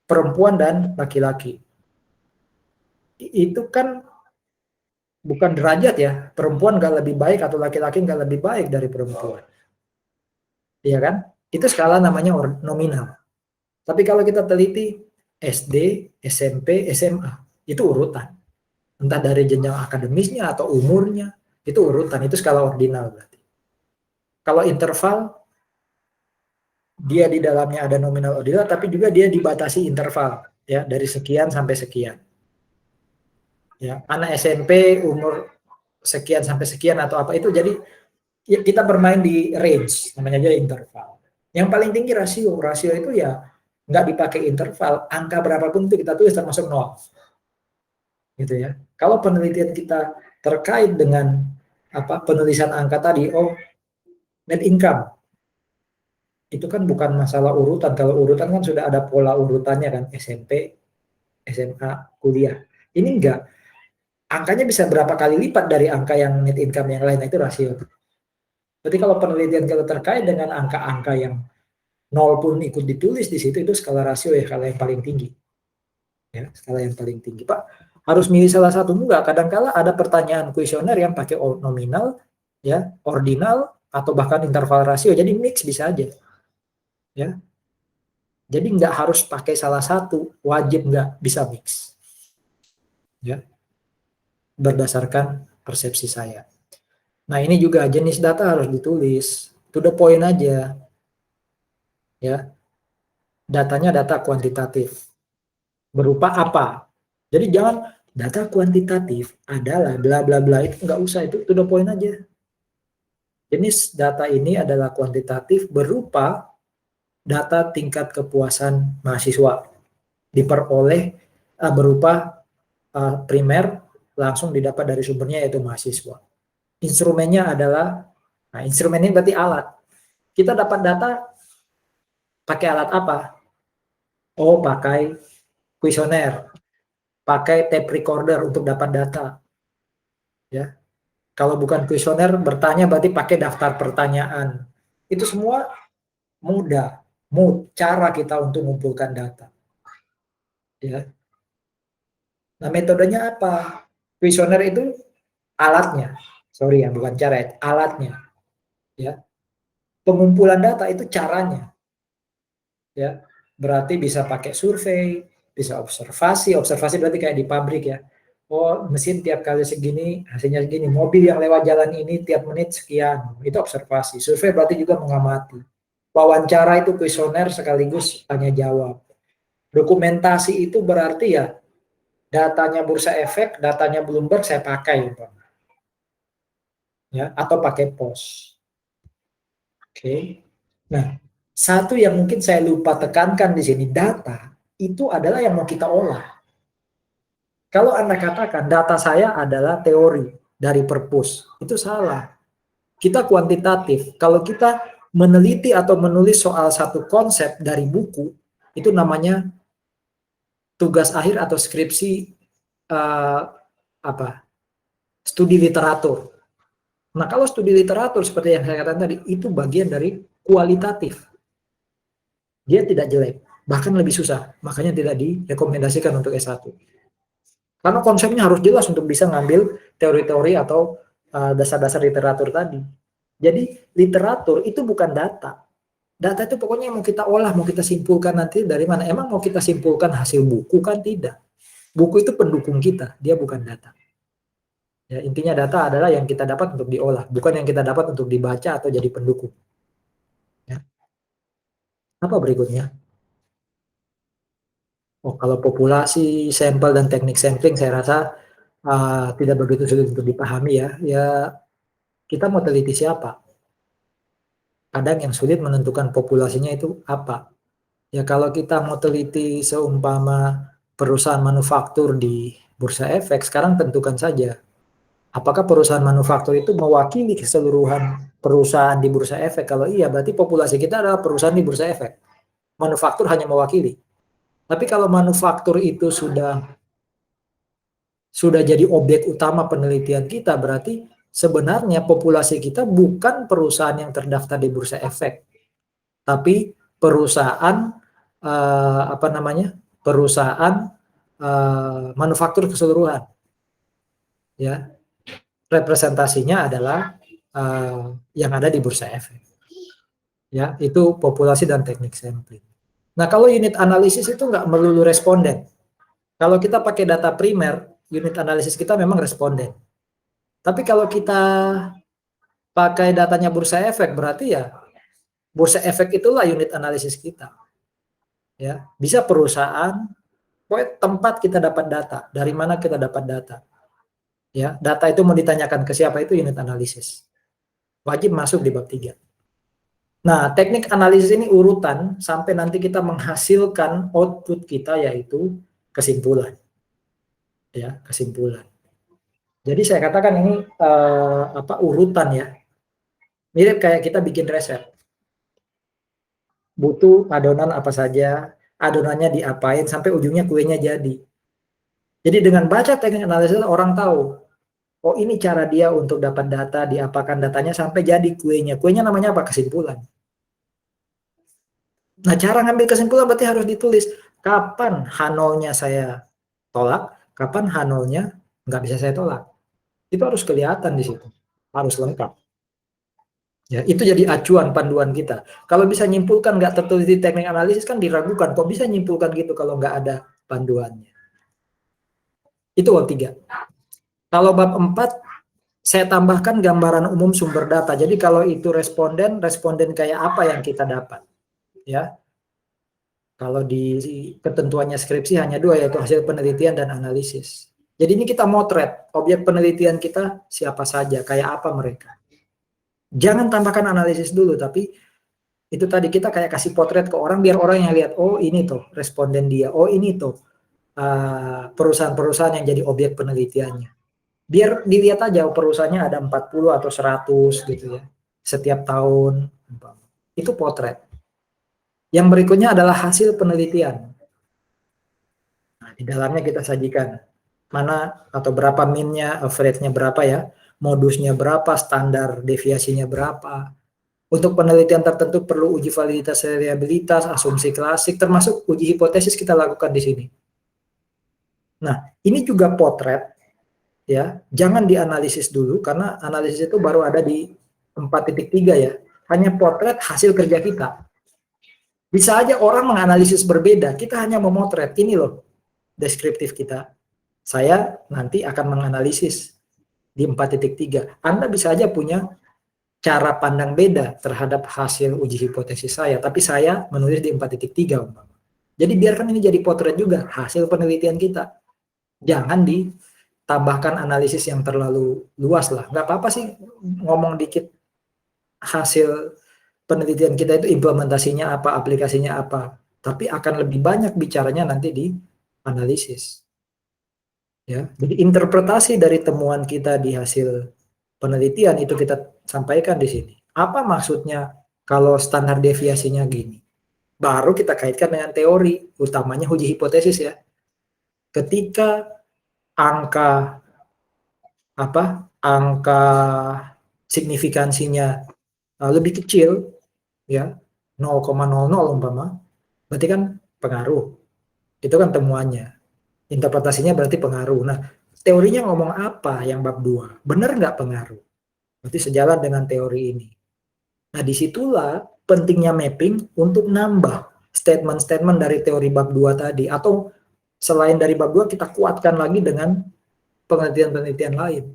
perempuan dan laki-laki. Itu kan bukan derajat ya, perempuan nggak lebih baik atau laki-laki nggak lebih baik dari perempuan. Iya kan? Itu skala namanya nominal. Tapi kalau kita teliti SD, SMP, SMA, itu urutan. Entah dari jenjang akademisnya atau umurnya, itu urutan, itu skala ordinal berarti. Kalau interval, dia di dalamnya ada nominal ordinal, tapi juga dia dibatasi interval, ya dari sekian sampai sekian. Ya, anak SMP umur sekian sampai sekian atau apa itu, jadi ya kita bermain di range, namanya aja interval. Yang paling tinggi rasio, rasio itu ya nggak dipakai interval, angka berapapun itu kita tulis termasuk nol, gitu ya. Kalau penelitian kita terkait dengan apa penulisan angka tadi, oh net income itu kan bukan masalah urutan. Kalau urutan kan sudah ada pola urutannya kan, SMP, SMA, kuliah. Ini enggak. Angkanya bisa berapa kali lipat dari angka yang net income yang lain, itu rasio. Berarti kalau penelitian kita terkait dengan angka-angka yang nol pun ikut ditulis di situ, itu skala rasio ya, skala yang paling tinggi. Ya, skala yang paling tinggi. Pak, harus milih salah satu enggak? Kadang-kala ada pertanyaan kuesioner yang pakai nominal, ya, ordinal, atau bahkan interval rasio. Jadi mix bisa aja. Ya, jadi nggak harus pakai salah satu, wajib nggak, bisa mix. Ya, berdasarkan persepsi saya. Nah ini juga jenis data harus ditulis, to the point aja. Ya, datanya data kuantitatif. Berupa apa? Jadi jangan data kuantitatif adalah bla bla bla, itu nggak usah, itu to the point aja. Jenis data ini adalah kuantitatif berupa data tingkat kepuasan mahasiswa diperoleh berupa primer langsung didapat dari sumbernya yaitu mahasiswa. Instrumennya adalah, nah instrumen ini berarti alat. Kita dapat data pakai alat apa? Oh pakai kuesioner, pakai tape recorder untuk dapat data. Ya, kalau bukan kuesioner bertanya berarti pakai daftar pertanyaan. Itu semua mudah, cara kita untuk mengumpulkan data. Ya. Nah metodenya apa? Kuesioner itu alatnya, sorry ya bukan cara, alatnya. Ya, pengumpulan data itu caranya. Ya, berarti bisa pakai survei, bisa observasi. Observasi berarti kayak di pabrik ya. Oh, mesin tiap kali segini, hasilnya segini. Mobil yang lewat jalan ini tiap menit sekian. Itu observasi. Survei berarti juga mengamati. Wawancara itu kuesioner sekaligus tanya jawab. Dokumentasi itu berarti ya datanya Bursa Efek, datanya Bloomberg saya pakai, ya, atau pakai pos. Oke. Nah, Satu yang mungkin saya lupa tekankan di sini, data itu adalah yang mau kita olah. Kalau Anda katakan data saya adalah teori dari perpus, itu salah. Kita kuantitatif. Kalau kita meneliti atau menulis soal satu konsep dari buku, itu namanya tugas akhir atau skripsi uh, apa? Studi literatur. Nah, kalau studi literatur seperti yang saya katakan tadi, itu bagian dari kualitatif. Dia tidak jelek, bahkan lebih susah. Makanya tidak direkomendasikan untuk S1. Karena konsepnya harus jelas untuk bisa ngambil teori-teori atau dasar-dasar literatur tadi. Jadi literatur itu bukan data. Data itu pokoknya mau kita olah, mau kita simpulkan nanti dari mana. Emang mau kita simpulkan hasil buku kan tidak. Buku itu pendukung kita, dia bukan data. Ya, intinya data adalah yang kita dapat untuk diolah, bukan yang kita dapat untuk dibaca atau jadi pendukung. Ya. Apa berikutnya? Oh, kalau populasi, sampel, dan teknik sampling saya rasa tidak begitu sulit untuk dipahami ya. Ya, kita mau teliti siapa? Kadang yang sulit menentukan populasinya itu apa. Ya kalau kita mau teliti seumpama perusahaan manufaktur di Bursa Efek, sekarang tentukan saja. Apakah perusahaan manufaktur itu mewakili keseluruhan perusahaan di Bursa Efek? Kalau iya, berarti populasi kita adalah perusahaan di Bursa Efek. Manufaktur hanya mewakili. Tapi kalau manufaktur itu sudah jadi objek utama penelitian kita, berarti sebenarnya populasi kita bukan perusahaan yang terdaftar di Bursa Efek, tapi perusahaan apa namanya? Perusahaan manufaktur keseluruhan. Ya, representasinya adalah yang ada di Bursa Efek. Ya, itu populasi dan teknik sampling. Nah, kalau unit analisis itu nggak melulu responden. Kalau kita pakai data primer, unit analisis kita memang responden. Tapi kalau kita pakai datanya Bursa Efek, berarti ya Bursa Efek itulah unit analisis kita. Ya, bisa perusahaan, tempat kita dapat data, dari mana kita dapat data. Ya, data itu mau ditanyakan ke siapa, itu unit analisis. Wajib masuk di bab 3. Nah, teknik analisis ini urutan sampai nanti kita menghasilkan output kita, yaitu kesimpulan. Ya, kesimpulan. Jadi saya katakan ini urutan ya. Mirip kayak kita bikin resep. Butuh adonan apa saja, adonannya diapain sampai ujungnya kuenya jadi. Jadi dengan baca teknik analisis orang tahu, oh ini cara dia untuk dapat data, diapakan datanya sampai jadi kuenya. Kuenya namanya apa? Kesimpulan. Nah, cara ngambil kesimpulan berarti harus ditulis kapan H0-nya saya tolak, kapan H0-nya nggak bisa saya tolak. Itu harus kelihatan di situ, harus lengkap. Ya, itu jadi acuan panduan kita. Kalau bisa nyimpulkan nggak tertulis di teknik analisis kan diragukan, kok bisa nyimpulkan gitu kalau nggak ada panduannya. Itu bab 3. Kalau bab 4, saya tambahkan gambaran umum sumber data. Jadi kalau itu responden kayak apa yang kita dapat. Ya. Kalau di ketentuannya skripsi hanya 2, yaitu hasil penelitian dan analisis. Jadi ini kita motret, objek penelitian kita siapa saja, kayak apa mereka. Jangan tambahkan analisis dulu, tapi itu tadi kita kayak kasih potret ke orang, biar orang yang lihat, oh ini tuh responden dia, oh ini tuh perusahaan-perusahaan yang jadi objek penelitiannya. Biar dilihat aja perusahaannya ada 40 atau 100 gitu ya, setiap tahun. Itu potret. Yang berikutnya adalah hasil penelitian. Nah, di dalamnya kita sajikan mana atau berapa min-nya, average-nya berapa ya, modusnya berapa, standar deviasinya berapa. Untuk penelitian tertentu perlu uji validitas reliabilitas, asumsi klasik, termasuk uji hipotesis kita lakukan di sini. Nah, ini juga potret, ya. Jangan dianalisis dulu karena analisis itu baru ada di 4.3 ya. Hanya potret hasil kerja kita. Bisa aja orang menganalisis berbeda. Kita hanya memotret ini loh deskriptif kita. Saya nanti akan menganalisis di 4.3. Anda bisa aja punya cara pandang beda terhadap hasil uji hipotesis saya, tapi saya menulis di 4.3. Jadi biarkan ini jadi potret juga hasil penelitian kita. Jangan ditambahkan analisis yang terlalu luas lah. Nggak apa-apa sih ngomong dikit hasil penelitian kita itu implementasinya apa, aplikasinya apa, tapi akan lebih banyak bicaranya nanti di analisis. Ya, jadi interpretasi dari temuan kita di hasil penelitian itu kita sampaikan di sini. Apa maksudnya kalau standar deviasinya gini? Baru kita kaitkan dengan teori, utamanya uji hipotesis ya. Ketika angka angka signifikansinya lebih kecil ya, 0,00 umpama, berarti kan pengaruh. Itu kan temuannya. Interpretasinya berarti pengaruh. Nah, teorinya ngomong apa yang bab 2? Benar nggak pengaruh? Berarti sejalan dengan teori ini. Nah, disitulah pentingnya mapping untuk nambah statement-statement dari teori bab 2 tadi. Atau selain dari bab 2 kita kuatkan lagi dengan penelitian-penelitian lain.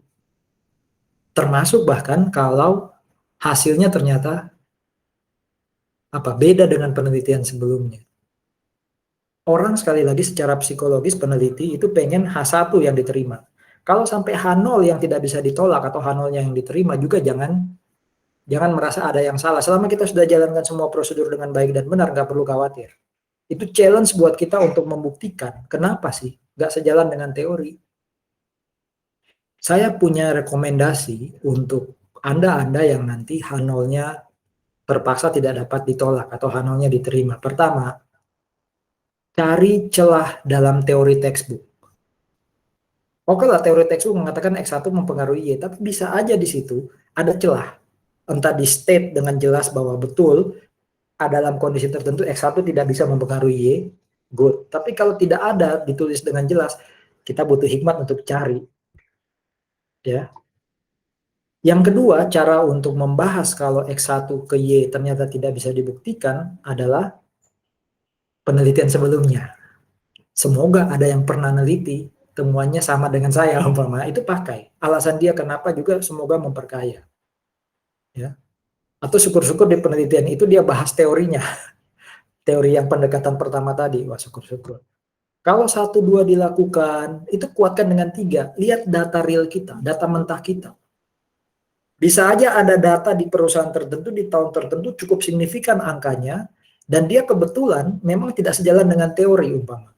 Termasuk bahkan kalau hasilnya ternyata beda dengan penelitian sebelumnya. Orang sekali lagi secara psikologis peneliti itu pengen H1 yang diterima. Kalau sampai H0 yang tidak bisa ditolak atau H0-nya yang diterima juga jangan merasa ada yang salah. Selama kita sudah jalankan semua prosedur dengan baik dan benar, nggak perlu khawatir. Itu challenge buat kita untuk membuktikan kenapa sih nggak sejalan dengan teori. Saya punya rekomendasi untuk Anda yang nanti H0-nya terpaksa tidak dapat ditolak atau H0-nya diterima. Pertama, cari celah dalam teori textbook. Oke lah, teori textbook mengatakan X1 mempengaruhi Y, tapi bisa aja di situ ada celah. Entah di state dengan jelas bahwa betul dalam kondisi tertentu X1 tidak bisa mempengaruhi Y, good. Tapi kalau tidak ada ditulis dengan jelas, kita butuh hikmat untuk cari. Ya. Yang kedua, cara untuk membahas kalau X1 ke Y ternyata tidak bisa dibuktikan adalah penelitian sebelumnya. Semoga ada yang pernah neliti, temuannya sama dengan saya, umpama itu pakai. Alasan dia kenapa juga semoga memperkaya. Ya. Atau syukur-syukur di penelitian itu dia bahas teorinya. Teori yang pendekatan pertama tadi, wah syukur-syukur. Kalau 1, 2 dilakukan, itu kuatkan dengan 3. Lihat data real kita, data mentah kita. Bisa aja ada data di perusahaan tertentu, di tahun tertentu cukup signifikan angkanya, dan dia kebetulan memang tidak sejalan dengan teori umpama.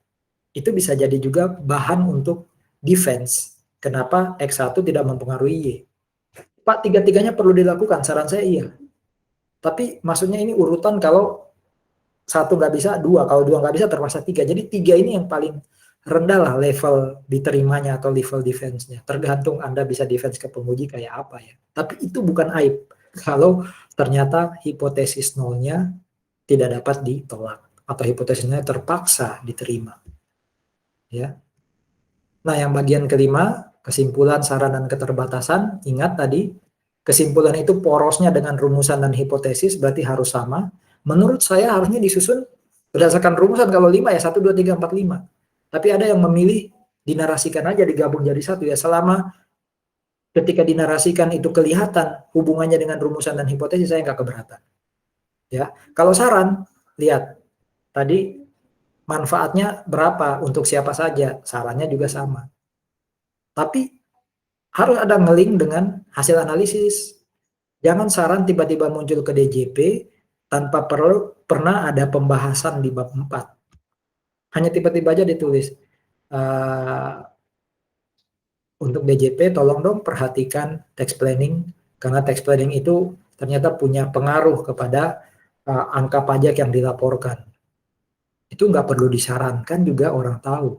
Itu bisa jadi juga bahan untuk defense. Kenapa X1 tidak mempengaruhi Y? Pak, tiga-tiganya perlu dilakukan, saran saya iya. Tapi maksudnya ini urutan kalau 1 nggak bisa, 2. Kalau 2 nggak bisa terpaksa 3. Jadi 3 ini yang paling rendah lah level diterimanya atau level defense-nya. Tergantung Anda bisa defense ke penguji kayak apa ya. Tapi itu bukan aib. Kalau ternyata hipotesis nolnya tidak dapat ditolak. Atau hipotesisnya terpaksa diterima. Ya. Nah, yang bagian kelima, kesimpulan, saran, dan keterbatasan. Ingat tadi, kesimpulan itu porosnya dengan rumusan dan hipotesis berarti harus sama. Menurut saya harusnya disusun berdasarkan rumusan. Kalau 5 ya 1, 2, 3, 4, 5. Tapi ada yang memilih dinarasikan aja, digabung jadi 1 ya. Selama ketika dinarasikan itu kelihatan hubungannya dengan rumusan dan hipotesis, saya nggak keberatan. Ya, kalau saran, lihat tadi manfaatnya berapa untuk siapa saja, sarannya juga sama. Tapi harus ada ngeling dengan hasil analisis. Jangan saran tiba-tiba muncul ke DJP tanpa pernah ada pembahasan di bab 4. Hanya tiba-tiba aja ditulis, untuk DJP tolong dong perhatikan text planning, karena text planning itu ternyata punya pengaruh kepada angka pajak yang dilaporkan. Itu nggak perlu disarankan juga orang tahu.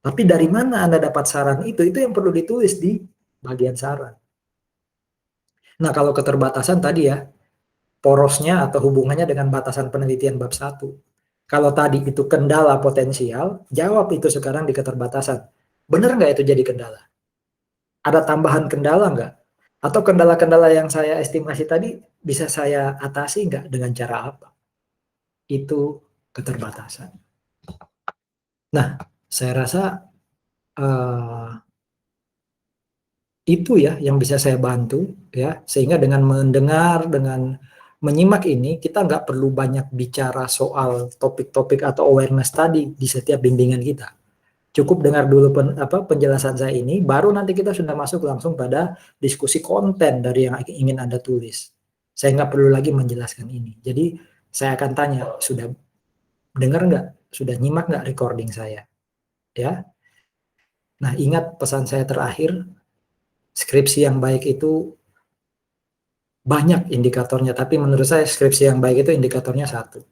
Tapi dari mana Anda dapat saran itu yang perlu ditulis di bagian saran. Nah, kalau keterbatasan tadi ya, porosnya atau hubungannya dengan batasan penelitian bab 1. Kalau tadi itu kendala potensial, jawab itu sekarang di keterbatasan. Benar nggak itu jadi kendala? Ada tambahan kendala nggak? Atau kendala-kendala yang saya estimasi tadi bisa saya atasi nggak dengan cara apa? Itu keterbatasan. Nah, saya rasa itu ya yang bisa saya bantu ya, sehingga dengan mendengar, dengan menyimak ini kita nggak perlu banyak bicara soal topik-topik atau awareness tadi di setiap bimbingan kita. Cukup dengar dulu penjelasan saya ini, baru nanti kita sudah masuk langsung pada diskusi konten dari yang ingin Anda tulis. Saya nggak perlu lagi menjelaskan ini. Jadi saya akan tanya, sudah dengar nggak? Sudah nyimak nggak recording saya? Ya. Nah, ingat pesan saya terakhir, skripsi yang baik itu banyak indikatornya, tapi menurut saya skripsi yang baik itu indikatornya satu,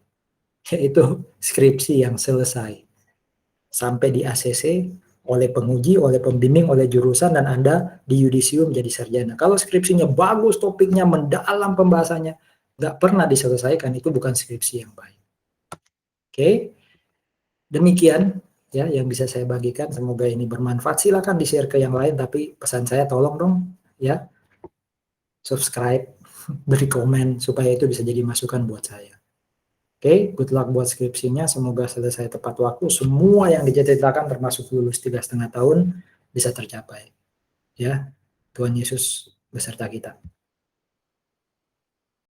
yaitu skripsi yang selesai sampai di ACC oleh penguji, oleh pembimbing, oleh jurusan, dan Anda di yudisium jadi sarjana. Kalau skripsinya bagus, topiknya mendalam pembahasannya, nggak pernah diselesaikan, itu bukan skripsi yang baik. Oke, demikian ya yang bisa saya bagikan. Semoga ini bermanfaat. Silakan di-share ke yang lain, tapi pesan saya tolong dong ya, subscribe, beri komen supaya itu bisa jadi masukan buat saya. Oke, good luck buat skripsinya. Semoga selesai tepat waktu. Semua yang diceritakan termasuk lulus 3,5 tahun bisa tercapai. Ya, Tuhan Yesus beserta kita.